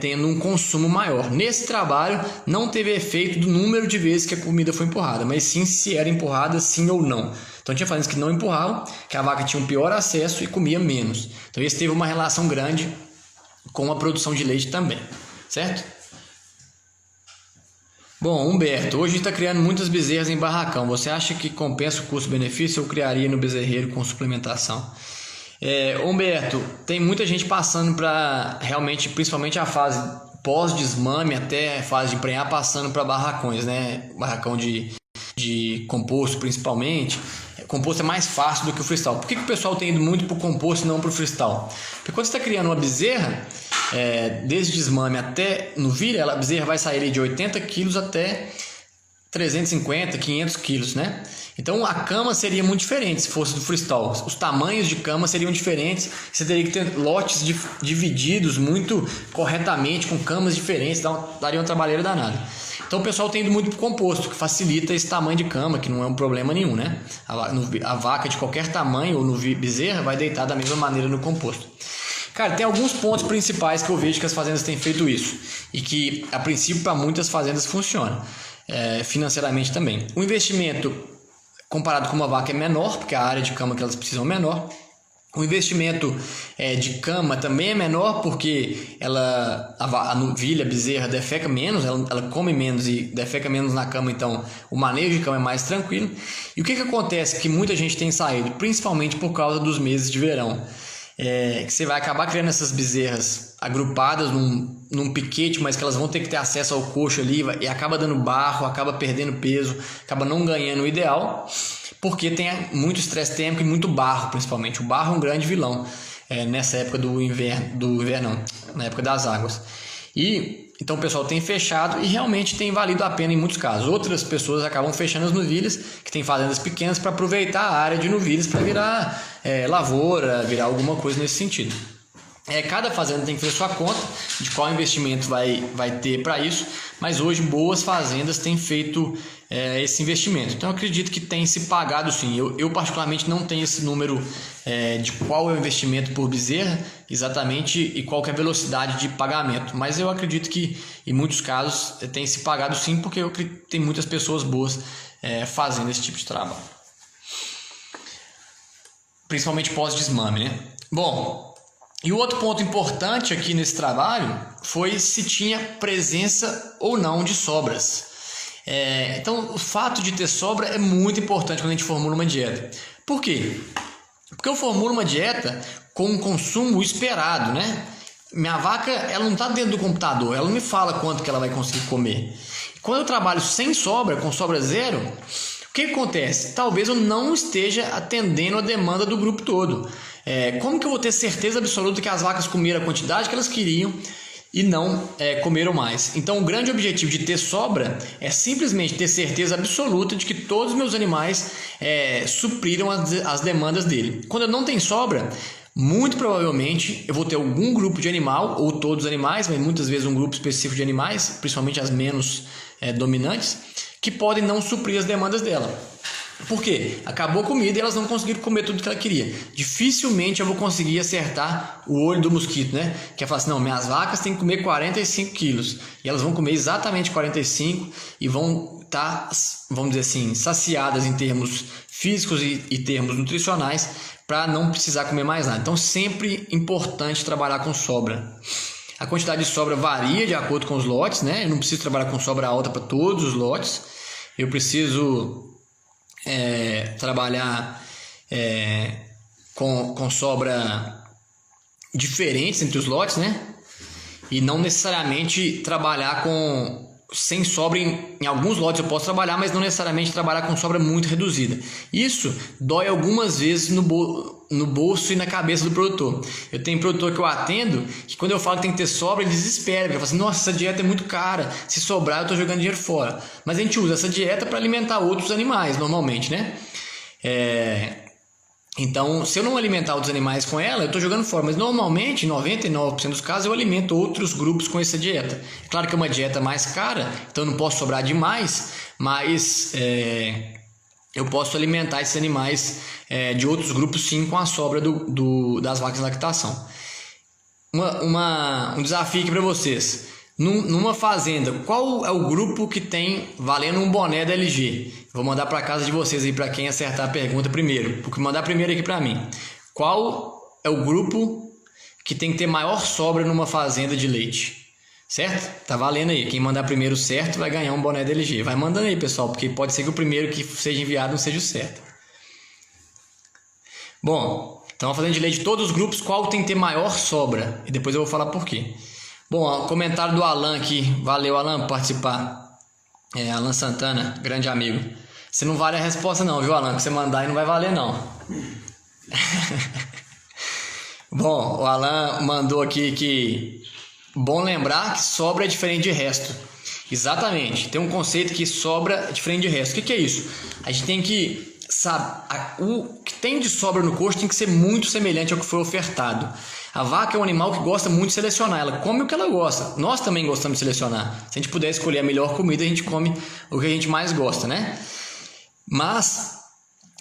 tendo um consumo maior. Nesse trabalho não teve efeito do número de vezes que a comida foi empurrada, mas sim se era empurrada sim ou não. Então tinha fazendas que não empurravam, que a vaca tinha um pior acesso e comia menos. Então isso teve uma relação grande com a produção de leite também, certo? Bom, Humberto, hoje está criando muitas bezerras em barracão. Você acha que compensa o custo-benefício ou criaria no bezerreiro com suplementação? Humberto, tem muita gente passando para realmente, principalmente a fase pós-desmame até a fase de emprenhar, passando para barracões, né? Barracão de composto principalmente. Composto é mais fácil do que o freestyle. Por que o pessoal tem ido muito para o composto e não para o freestyle? Porque quando você está criando uma bezerra, desde desmame até novilha, a bezerra vai sair de 80 quilos até 350, 500 quilos, né? Então a cama seria muito diferente se fosse do freestyle. Os tamanhos de cama seriam diferentes. Você teria que ter lotes divididos muito corretamente, com camas diferentes, daria uma trabalheira danada. Então o pessoal tem ido muito para o composto, que facilita esse tamanho de cama, que não é um problema nenhum, né? A vaca de qualquer tamanho ou no bezerra vai deitar da mesma maneira no composto. Cara, tem alguns pontos principais que eu vejo que as fazendas têm feito isso e que, a princípio, para muitas fazendas funciona, financeiramente também. O investimento comparado com uma vaca é menor, porque a área de cama que elas precisam é menor. O investimento de cama também é menor, porque a novilha, a bezerra, defeca menos, ela come menos e defeca menos na cama, então o manejo de cama é mais tranquilo. E o que acontece? Que muita gente tem saído, principalmente por causa dos meses de verão. Que você vai acabar criando essas bezerras agrupadas num piquete, mas que elas vão ter que ter acesso ao coxo ali, e acaba dando barro, acaba perdendo peso, acaba não ganhando o ideal, porque tem muito estresse térmico e muito barro, principalmente. O barro é um grande vilão nessa época do inverno, na época das águas. E então o pessoal tem fechado e realmente tem valido a pena em muitos casos. Outras pessoas acabam fechando as novilhas, que tem fazendas pequenas, para aproveitar a área de novilhas para virar lavoura, virar alguma coisa nesse sentido. Cada fazenda tem que fazer sua conta de qual investimento vai ter para isso, mas hoje boas fazendas têm feito esse investimento. Então eu acredito que tem se pagado sim. Eu particularmente não tenho esse número de qual é o investimento por bezerra exatamente e qual que é a velocidade de pagamento, mas eu acredito que em muitos casos tem se pagado sim, porque eu acredito que tem muitas pessoas boas fazendo esse tipo de trabalho, principalmente pós-desmame, né? Bom, e o outro ponto importante aqui nesse trabalho foi se tinha presença ou não de sobras. Então, o fato de ter sobra é muito importante quando a gente formula uma dieta. Por quê? Porque eu formulo uma dieta com um consumo esperado, né? Minha vaca, ela não está dentro do computador, ela não me fala quanto que ela vai conseguir comer. Quando eu trabalho sem sobra, com sobra zero, o que acontece? Talvez eu não esteja atendendo a demanda do grupo todo. Como que eu vou ter certeza absoluta que as vacas comeram a quantidade que elas queriam e não comeram mais? Então o grande objetivo de ter sobra é simplesmente ter certeza absoluta de que todos os meus animais supriram as demandas dele. Quando eu não tenho sobra, muito provavelmente eu vou ter algum grupo de animal, ou todos os animais, mas muitas vezes um grupo específico de animais, principalmente as menos dominantes, que podem não suprir as demandas dela. Por quê? Acabou a comida e elas não conseguiram comer tudo que ela queria. Dificilmente eu vou conseguir acertar o olho do mosquito, né? Que é falar assim, não, minhas vacas têm que comer 45 quilos. E elas vão comer exatamente 45 e vão estar, vamos dizer assim, saciadas em termos físicos e termos nutricionais para não precisar comer mais nada. Então, sempre importante trabalhar com sobra. A quantidade de sobra varia de acordo com os lotes, né? Eu não preciso trabalhar com sobra alta para todos os lotes. Eu preciso trabalhar com sobra diferentes entre os lotes, né? E não necessariamente trabalhar sem sobra em alguns lotes eu posso trabalhar, mas não necessariamente trabalhar com sobra muito reduzida. Isso dói algumas vezes no bolso e na cabeça do produtor. Eu tenho produtor que eu atendo que quando eu falo que tem que ter sobra, ele desespera, ele fala assim, nossa, essa dieta é muito cara, se sobrar eu estou jogando dinheiro fora. Mas a gente usa essa dieta para alimentar outros animais normalmente, né? Então, se eu não alimentar outros animais com ela, eu estou jogando fora. Mas normalmente, em 99% dos casos, eu alimento outros grupos com essa dieta. Claro que é uma dieta mais cara, então eu não posso sobrar demais, mas eu posso alimentar esses animais de outros grupos sim com a sobra das vacas de lactação. Um desafio aqui para vocês. Numa fazenda, qual é o grupo que tem valendo um boné da LG? Vou mandar para casa de vocês aí para quem acertar a pergunta primeiro. Porque mandar primeiro aqui para mim. Qual é o grupo que tem que ter maior sobra numa fazenda de leite? Certo? Tá valendo aí. Quem mandar primeiro certo vai ganhar um boné da LG. Vai mandando aí, pessoal, porque pode ser que o primeiro que seja enviado não seja o certo. Bom, então a fazenda de leite de todos os grupos, qual tem que ter maior sobra? E depois eu vou falar por quê. Bom, comentário do Alan aqui. Valeu, Alan, por participar. Alan Santana, grande amigo. Você não vale a resposta não, viu, Alan? Que você mandar aí não vai valer não. Bom, o Alan mandou aqui que... Bom lembrar que sobra é diferente de resto. Exatamente. Tem um conceito que sobra é diferente de resto. O que é isso? A gente tem que... o que tem de sobra no coxo tem que ser muito semelhante ao que foi ofertado. A vaca é um animal que gosta muito de selecionar, ela come o que ela gosta. Nós também gostamos de selecionar. Se a gente puder escolher a melhor comida, a gente come o que a gente mais gosta, né? Mas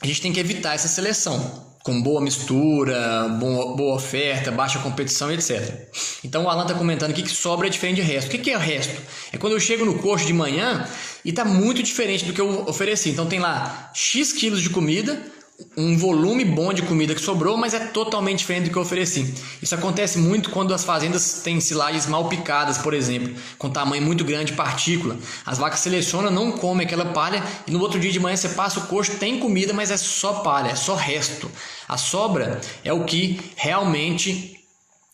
a gente tem que evitar essa seleção, com boa mistura, boa oferta, baixa competição, etc. Então o Alan está comentando aqui que sobra é diferente de resto. O que é o resto? É quando eu chego no coxo de manhã e está muito diferente do que eu ofereci. Então tem lá X quilos de comida, um volume bom de comida que sobrou, mas é totalmente diferente do que eu ofereci. Isso acontece muito quando as fazendas têm silagens mal picadas, por exemplo, com tamanho muito grande, partícula. As vacas selecionam, não comem aquela palha e no outro dia de manhã você passa o coxo, tem comida, mas é só palha, é só resto. A sobra é o que realmente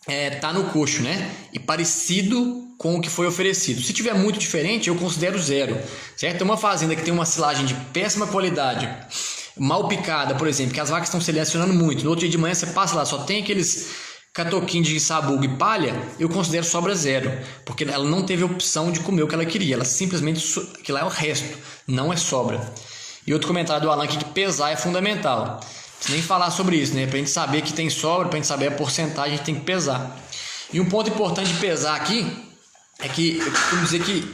está no coxo, né? E parecido com o que foi oferecido. Se tiver muito diferente, eu considero zero, certo? Uma fazenda que tem uma silagem de péssima qualidade, mal picada, por exemplo, que as vacas estão selecionando muito. No outro dia de manhã você passa lá, só tem Catoquinho de sabugo e palha, eu considero sobra zero, porque ela não teve a opção de comer o que ela queria, ela simplesmente, que lá é o resto, não é sobra. E outro comentário do Alan aqui, que pesar é fundamental. Não precisa nem falar sobre isso, né? Pra gente saber que tem sobra, pra gente saber a porcentagem, a gente tem que pesar. E um ponto importante de pesar aqui, é que eu costumo dizer que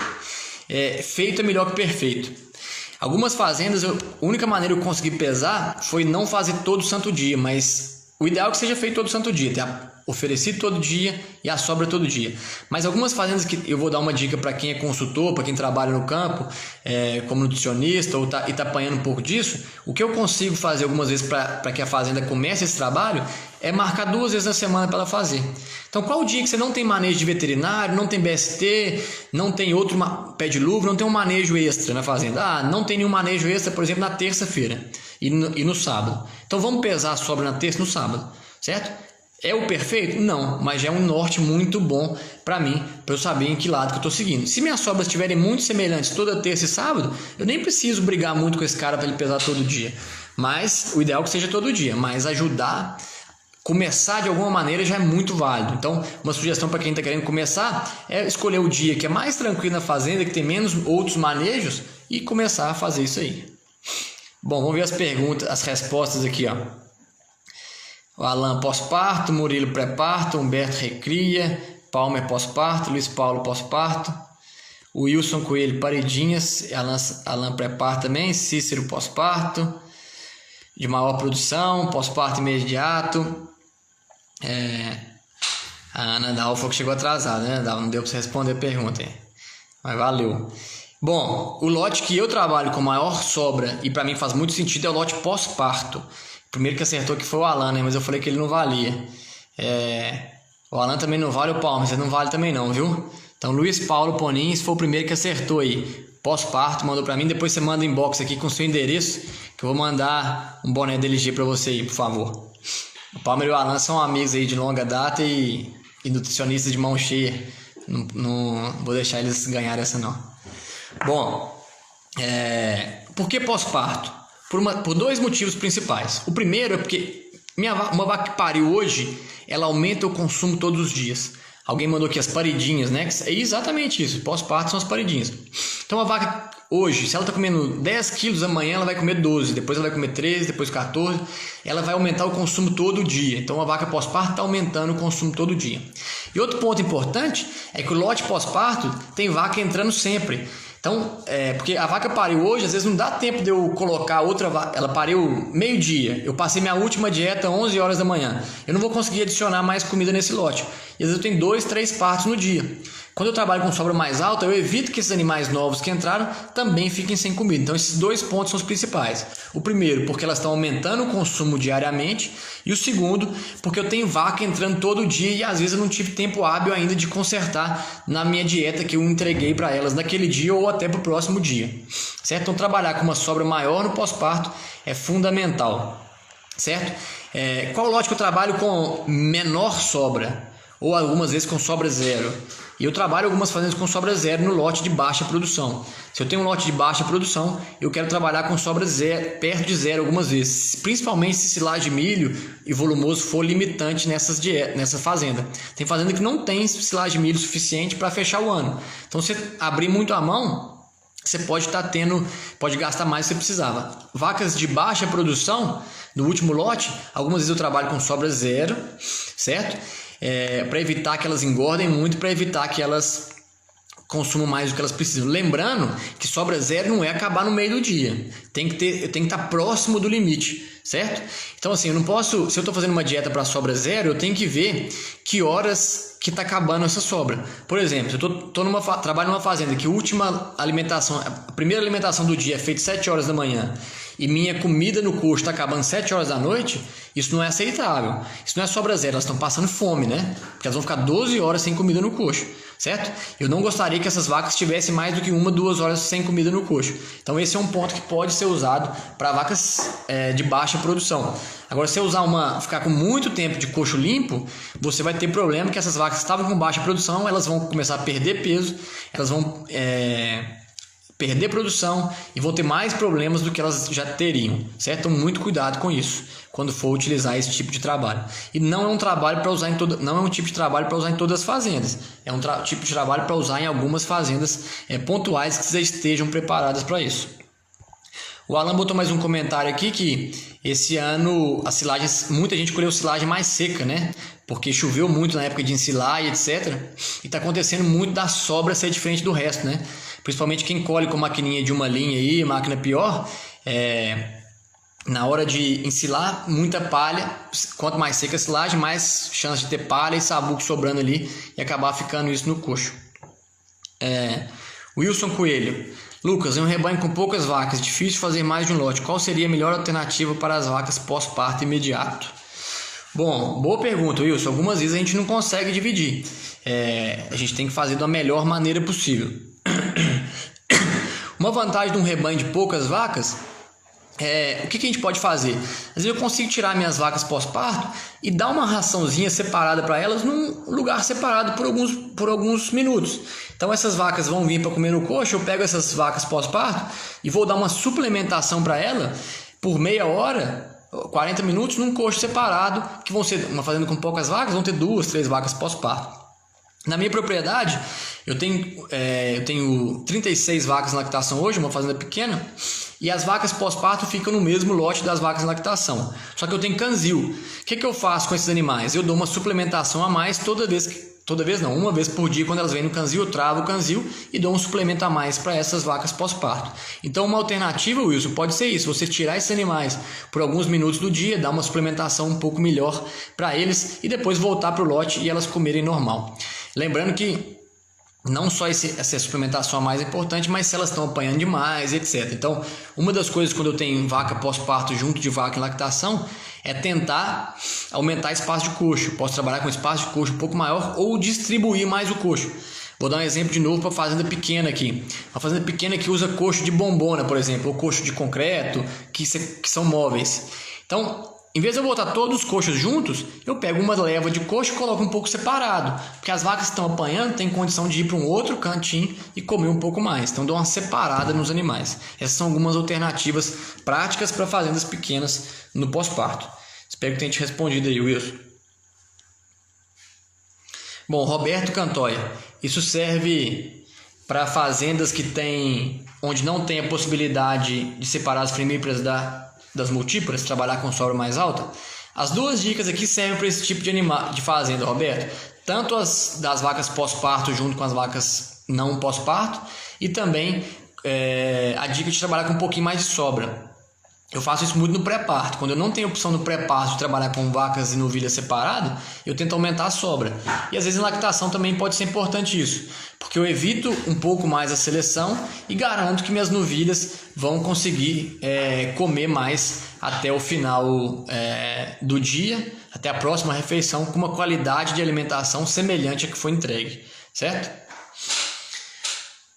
feito é melhor que perfeito. Algumas fazendas, a única maneira de eu conseguir pesar foi não fazer todo santo dia, mas o ideal é que seja feito todo santo dia, ter oferecido todo dia e a sobra todo dia. Mas algumas fazendas, que eu vou dar uma dica para quem é consultor, para quem trabalha no campo, como nutricionista e está apanhando um pouco disso, o que eu consigo fazer algumas vezes para que a fazenda comece esse trabalho é marcar 2 vezes na semana para ela fazer. Então, qual o dia que você não tem manejo de veterinário, não tem BST, não tem outro pé de luva, não tem um manejo extra na fazenda? Não tem nenhum manejo extra, por exemplo, na terça-feira e no sábado. Então, vamos pesar a sobra na terça e no sábado, certo? É o perfeito? Não, mas já é um norte muito bom para mim, para eu saber em que lado que eu estou seguindo. Se minhas sobras estiverem muito semelhantes toda terça e sábado, eu nem preciso brigar muito com esse cara para ele pesar todo dia. Mas o ideal é que seja todo dia, mas ajudar, começar de alguma maneira já é muito válido. Então, uma sugestão para quem está querendo começar é escolher o dia que é mais tranquilo na fazenda, que tem menos outros manejos, e começar a fazer isso aí. Bom, vamos ver as perguntas, as respostas aqui, ó. O Alan pós-parto, Murilo pré-parto, Humberto recria, Palmer pós-parto, Luiz Paulo pós-parto, o Wilson Coelho paredinhas, Alan pré-parto também, Cícero pós-parto, de maior produção, pós-parto imediato. A Ana da Alfa que chegou atrasada, né? Não deu para você responder a pergunta aí, mas valeu. Bom, o lote que eu trabalho com maior sobra e para mim faz muito sentido é o lote pós-parto. O primeiro que acertou aqui foi o Alan, né? Mas eu falei que ele não valia. O Alan também não vale, o Palmer, você não vale também não, viu? Então, Luiz Paulo Ponins foi o primeiro que acertou aí. Pós-parto, mandou pra mim. Depois você manda inbox aqui com seu endereço, que eu vou mandar um boné da LG pra você aí, por favor. O Palmer e o Alan são amigos aí de longa data e nutricionistas de mão cheia. Não vou deixar eles ganharem essa não. Bom, por que pós-parto? Por 2 motivos principais. O primeiro é porque uma vaca que pariu hoje, ela aumenta o consumo todos os dias. Alguém mandou aqui as paridinhas, né? É exatamente isso. Pós-parto são as paridinhas. Então, a vaca hoje, se ela está comendo 10 quilos, amanhã ela vai comer 12, depois ela vai comer 13, depois 14. Ela vai aumentar o consumo todo dia. Então, a vaca pós-parto está aumentando o consumo todo dia. E outro ponto importante é que o lote pós-parto tem vaca entrando sempre. Então, porque a vaca pariu hoje, às vezes não dá tempo de eu colocar outra vaca. Ela pariu meio-dia, eu passei minha última dieta 11 horas da manhã. Eu não vou conseguir adicionar mais comida nesse lote. E às vezes eu tenho 2, 3 partos no dia. Quando eu trabalho com sobra mais alta, eu evito que esses animais novos que entraram também fiquem sem comida. Então, esses 2 pontos são os principais. O primeiro, porque elas estão aumentando o consumo diariamente. E o segundo, porque eu tenho vaca entrando todo dia e às vezes eu não tive tempo hábil ainda de consertar na minha dieta que eu entreguei para elas naquele dia ou até para o próximo dia. Certo? Então, trabalhar com uma sobra maior no pós-parto é fundamental. Certo? Qual lote que eu trabalho com menor sobra? Ou algumas vezes com sobra zero? E eu trabalho algumas fazendas com sobra zero no lote de baixa produção. Se eu tenho um lote de baixa produção, eu quero trabalhar com sobra zero, perto de zero algumas vezes. Principalmente se silagem de milho e volumoso for limitante nessa fazenda. Tem fazenda que não tem silagem de milho suficiente para fechar o ano. Então, se você abrir muito a mão, você pode gastar mais do que você precisava. Vacas de baixa produção, do último lote, algumas vezes eu trabalho com sobra zero, certo? Para evitar que elas engordem muito, para evitar que elas consumam mais do que elas precisam. Lembrando que sobra zero não é acabar no meio do dia. Eu tenho que estar próximo do limite, certo? Então, assim, eu não posso... Se eu estou fazendo uma dieta para sobra zero, eu tenho que ver que horas que está acabando essa sobra. Por exemplo, se eu trabalho numa fazenda que a primeira alimentação do dia é feita 7 horas da manhã e minha comida no coxo está acabando 7 horas da noite, isso não é aceitável. Isso não é sobra zero, elas estão passando fome, né? Porque elas vão ficar 12 horas sem comida no coxo, certo? Eu não gostaria que essas vacas tivessem mais do que 1, 2 horas sem comida no coxo. Então esse é um ponto que pode ser usado para vacas de baixa produção. Agora, se eu ficar com muito tempo de coxo limpo, você vai ter problema que essas vacas que estavam com baixa produção, elas vão começar a perder peso, elas vão perder produção e vão ter mais problemas do que elas já teriam, certo? Então, muito cuidado com isso quando for utilizar esse tipo de trabalho. E não é um trabalho para usar não é um tipo de trabalho para usar em todas as fazendas. É um tipo de trabalho para usar em algumas fazendas pontuais que já estejam preparadas para isso. O Alan botou mais um comentário aqui que esse ano a silagem, muita gente colheu silagem mais seca, né? Porque choveu muito na época de ensilar e etc. E está acontecendo muito da sobra ser diferente do resto, né? Principalmente quem colhe com maquininha de uma linha aí, máquina pior, na hora de ensilar, muita palha. Quanto mais seca a silagem, mais chance de ter palha e sabugo sobrando ali e acabar ficando isso no coxo. Wilson Coelho. Lucas, em um rebanho com poucas vacas, difícil fazer mais de um lote. Qual seria a melhor alternativa para as vacas pós-parto imediato? Bom, boa pergunta, Wilson. Algumas vezes a gente não consegue dividir. A gente tem que fazer da melhor maneira possível. Uma vantagem de um rebanho de poucas vacas o que a gente pode fazer? Às vezes eu consigo tirar minhas vacas pós-parto e dar uma raçãozinha separada para elas num lugar separado por alguns minutos. Então essas vacas vão vir para comer no coxo, eu pego essas vacas pós-parto e vou dar uma suplementação para ela por meia hora, 40 minutos num coxo separado, que vão ser uma fazenda com poucas vacas, vão ter 2, 3 vacas pós-parto. Na minha propriedade, eu tenho 36 vacas em lactação hoje, uma fazenda pequena, e as vacas pós-parto ficam no mesmo lote das vacas em lactação. Só que eu tenho canzil. O que eu faço com esses animais? Eu dou uma suplementação a mais uma vez por dia, quando elas vêm no canzil, eu travo o canzil e dou um suplemento a mais para essas vacas pós-parto. Então, uma alternativa, Wilson, pode ser isso: você tirar esses animais por alguns minutos do dia, dar uma suplementação um pouco melhor para eles e depois voltar para o lote e elas comerem normal. Lembrando que não só essa suplementação a mais é importante, mas se elas estão apanhando demais, etc. Então, uma das coisas quando eu tenho vaca pós-parto junto de vaca em lactação é tentar aumentar espaço de coxo. Posso trabalhar com espaço de coxo um pouco maior ou distribuir mais o coxo. Vou dar um exemplo de novo para fazenda pequena aqui. Uma fazenda pequena que usa coxo de bombona, por exemplo, ou coxo de concreto, que são móveis. Então, em vez de eu botar todos os coxos juntos, eu pego uma leva de coxo e coloco um pouco separado. Porque as vacas que estão apanhando têm condição de ir para um outro cantinho e comer um pouco mais. Então, dou uma separada nos animais. Essas são algumas alternativas práticas para fazendas pequenas no pós-parto. Espero que tenha te respondido aí, Wilson. Bom, Roberto Cantoia. Isso serve para fazendas onde não tem a possibilidade de separar as primíparas das múltiplas, trabalhar com sobra mais alta. As duas dicas aqui servem para esse tipo de fazenda, Roberto. Tanto as das vacas pós-parto junto com as vacas não pós-parto, e também a dica de trabalhar com um pouquinho mais de sobra. Eu faço isso muito no pré-parto. Quando eu não tenho opção no pré-parto de trabalhar com vacas e novilhas separado, eu tento aumentar a sobra. E às vezes em lactação também pode ser importante isso, porque eu evito um pouco mais a seleção e garanto que minhas novilhas vão conseguir comer mais até o final do dia, até a próxima refeição, com uma qualidade de alimentação semelhante à que foi entregue, certo?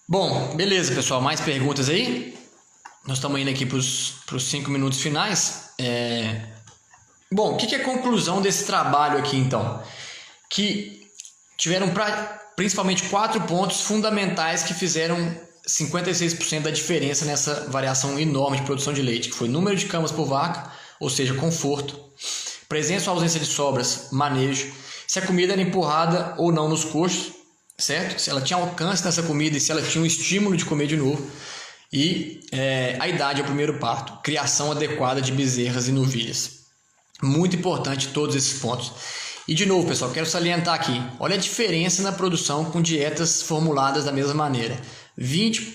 Bom, beleza, pessoal. Mais perguntas aí? Nós estamos indo aqui para os 5 minutos finais. Bom, o que é a conclusão desse trabalho aqui, então? Que tiveram principalmente 4 pontos fundamentais que fizeram 56% da diferença nessa variação enorme de produção de leite, que foi número de camas por vaca, ou seja, conforto, presença ou ausência de sobras, manejo, se a comida era empurrada ou não nos coxos, certo? Se ela tinha alcance nessa comida e se ela tinha um estímulo de comer de novo. E a idade ao primeiro parto, criação adequada de bezerras e novilhas. Muito importante todos esses pontos. E de novo, pessoal, quero salientar aqui, olha a diferença na produção com dietas formuladas da mesma maneira.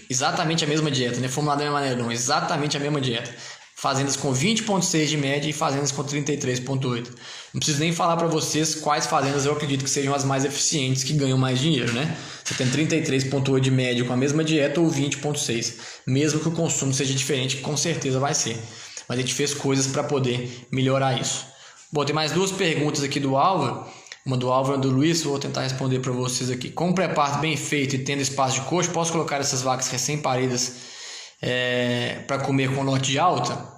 Exatamente a mesma dieta, não é formulada da mesma maneira não, exatamente a mesma dieta. Fazendas com 20,6 de média e fazendas com 33,8. Não preciso nem falar para vocês quais fazendas eu acredito que sejam as mais eficientes, que ganham mais dinheiro, né? Você tem 33,8 de média com a mesma dieta ou 20,6. Mesmo que o consumo seja diferente, com certeza vai ser. Mas a gente fez coisas para poder melhorar isso. Bom, tem mais 2 perguntas aqui do Álvaro. Uma do Álvaro e do Luiz, vou tentar responder para vocês aqui. Com o pré-parto bem feito e tendo espaço de coxo, posso colocar essas vacas recém-paridas para comer com lote de alta?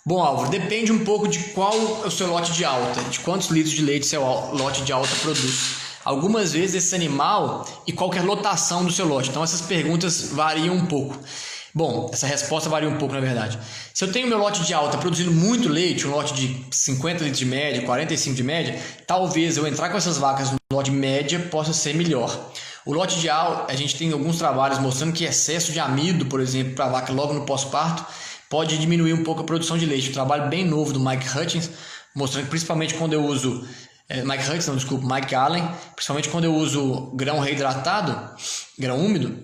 Bom, Álvaro, depende um pouco de qual é o seu lote de alta, de quantos litros de leite seu lote de alta produz. algumas vezes esse animal e qual que é a lotação do seu lote. Então essas perguntas variam um pouco. Bom, essa resposta varia um pouco, na verdade. Se eu tenho meu lote de alta produzindo muito leite, um lote de 50 litros de média, 45 de média, talvez eu entrar com essas vacas no lote média possa ser melhor. O lote de alta, a gente tem alguns trabalhos mostrando que excesso de amido, por exemplo, para a vaca logo no pós-parto, pode diminuir um pouco a produção de leite. Um trabalho bem novo do Mike Hutchins, mostrando que principalmente quando eu uso... Mike Allen, principalmente quando eu uso grão reidratado, grão úmido,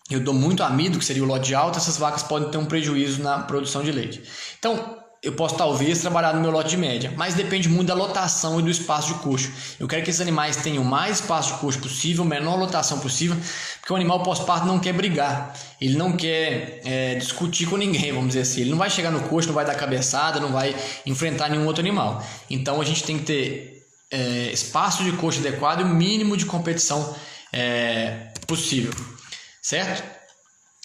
eu dou muito amido, que seria o lote de alta, essas vacas podem ter um prejuízo na produção de leite. Então, eu posso talvez trabalhar no meu lote de média, mas depende muito da lotação e do espaço de coxo. Eu quero que esses animais tenham mais espaço de coxo possível, menor lotação possível, porque o animal pós-parto não quer brigar, ele não quer discutir com ninguém, vamos dizer assim. Ele não vai chegar no coxo, não vai dar cabeçada, não vai enfrentar nenhum outro animal. Então, a gente tem que ter espaço de coxo adequado e o mínimo de competição possível. Certo?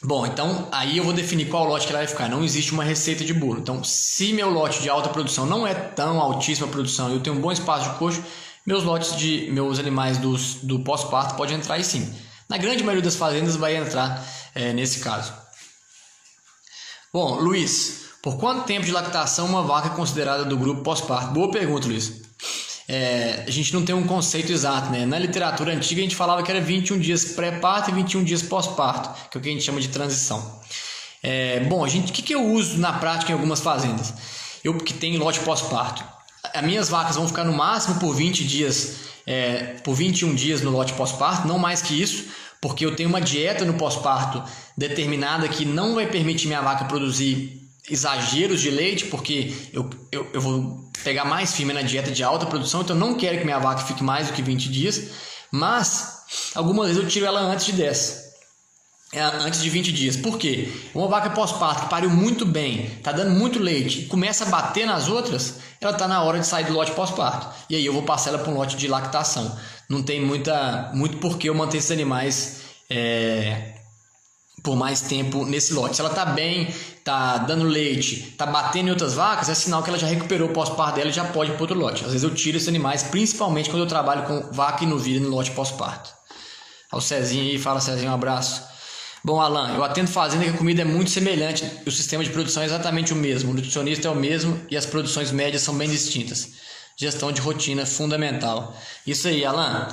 Bom, então aí eu vou definir qual lote que ela vai ficar. Não existe uma receita de bolo. Então, se meu lote de alta produção não é tão altíssima produção e eu tenho um bom espaço de coxo, meus animais do pós-parto podem entrar aí sim. Na grande maioria das fazendas vai entrar nesse caso. Bom, Luiz, por quanto tempo de lactação uma vaca é considerada do grupo pós-parto? Boa pergunta, Luiz. A gente não tem um conceito exato, né? Na literatura antiga a gente falava que era 21 dias pré-parto e 21 dias pós-parto, que é o que a gente chama de transição. Bom, o que eu uso na prática em algumas fazendas? Eu que tenho lote pós-parto, as minhas vacas vão ficar no máximo por 20 dias, por 21 dias no lote pós-parto, não mais que isso, porque eu tenho uma dieta no pós-parto determinada que não vai permitir minha vaca produzir exageros de leite, porque eu vou pegar mais firme na dieta de alta produção, então eu não quero que minha vaca fique mais do que 20 dias, mas algumas vezes eu tiro ela antes de 10, antes de 20 dias. Por quê? Uma vaca pós-parto que pariu muito bem, está dando muito leite e começa a bater nas outras, ela está na hora de sair do lote pós-parto, e aí eu vou passar ela para um lote de lactação. Não tem muito porquê eu manter esses animais por mais tempo nesse lote. Se ela está bem, está dando leite, está batendo em outras vacas, é sinal que ela já recuperou o pós-parto dela e já pode ir para outro lote. Às vezes eu tiro esses animais, principalmente quando eu trabalho com vaca e novilha no lote pós-parto. Ao Cezinho aí, fala Cezinho, um abraço. Bom, Alan, eu atendo fazenda que a comida é muito semelhante, o sistema de produção é exatamente o mesmo, o nutricionista é o mesmo e as produções médias são bem distintas. Gestão de rotina é fundamental. Isso aí, Alan.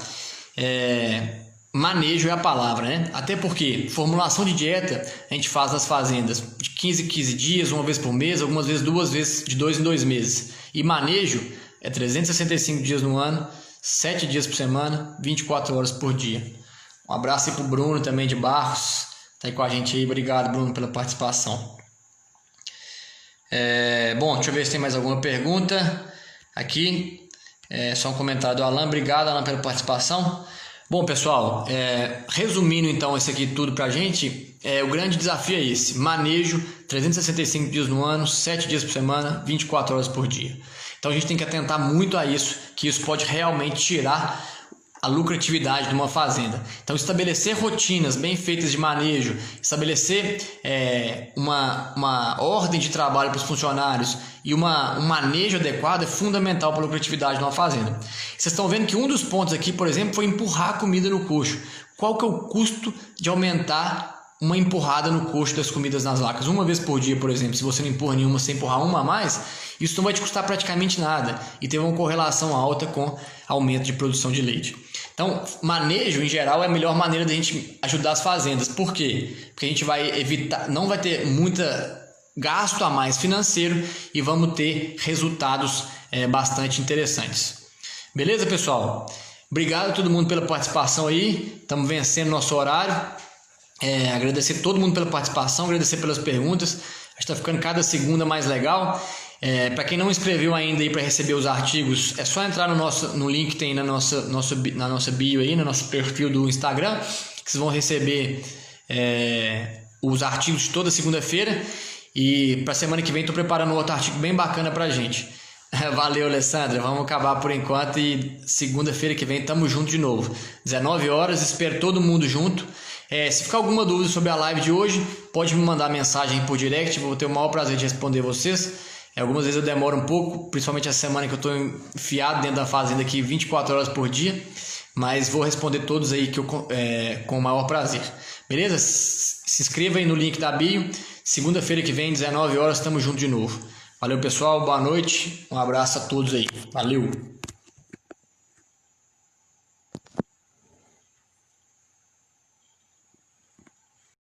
Manejo é a palavra, né? Até porque formulação de dieta a gente faz nas fazendas de 15 em 15 dias, uma vez por mês, algumas vezes 2 vezes, de 2 em 2 meses. E manejo é 365 dias no ano, 7 dias por semana, 24 horas por dia. Um abraço aí pro Bruno também de Barros, tá aí com a gente aí. Obrigado, Bruno, pela participação. Bom, deixa eu ver se tem mais alguma pergunta aqui. Só um comentário do Alan. Obrigado, Alan, pela participação. Bom, pessoal, resumindo então isso aqui tudo pra gente, o grande desafio é esse: manejo 365 dias no ano, 7 dias por semana, 24 horas por dia. Então a gente tem que atentar muito a isso, que isso pode realmente tirar a lucratividade de uma fazenda. Então estabelecer rotinas bem feitas de manejo, estabelecer uma ordem de trabalho para os funcionários e um manejo adequado é fundamental para a lucratividade de uma fazenda. Vocês estão vendo que um dos pontos aqui, por exemplo, foi empurrar a comida no coxo. Qual que é o custo de aumentar uma empurrada no coxo das comidas nas vacas? Uma vez por dia, por exemplo, se você não empurra nenhuma, você empurrar uma a mais, isso não vai te custar praticamente nada e tem uma correlação alta com aumento de produção de leite. Então, manejo em geral é a melhor maneira de a gente ajudar as fazendas. Por quê? Porque a gente vai evitar, não vai ter muita gasto a mais financeiro e vamos ter resultados bastante interessantes. Beleza, pessoal? Obrigado a todo mundo pela participação aí. Estamos vencendo nosso horário. Agradecer a todo mundo pela participação, agradecer pelas perguntas. Está ficando cada segunda mais legal. Para quem não inscreveu ainda aí para receber os artigos, é só entrar no link que tem na nossa bio aí, no nosso perfil do Instagram, que vocês vão receber os artigos toda segunda-feira. E para a semana que vem estou preparando outro artigo bem bacana para a gente. Valeu, Alessandra. Vamos acabar por enquanto e segunda-feira que vem estamos juntos de novo. 19 horas, espero todo mundo junto. Se ficar alguma dúvida sobre a live de hoje, pode me mandar mensagem por direct, vou ter o maior prazer de responder vocês. Algumas vezes eu demoro um pouco, principalmente a semana que eu estou enfiado dentro da fazenda aqui 24 horas por dia, mas vou responder todos aí com o maior prazer. Beleza? Se inscreva aí no link da bio. Segunda-feira que vem, 19 horas, estamos juntos de novo. Valeu, pessoal. Boa noite. Um abraço a todos aí. Valeu.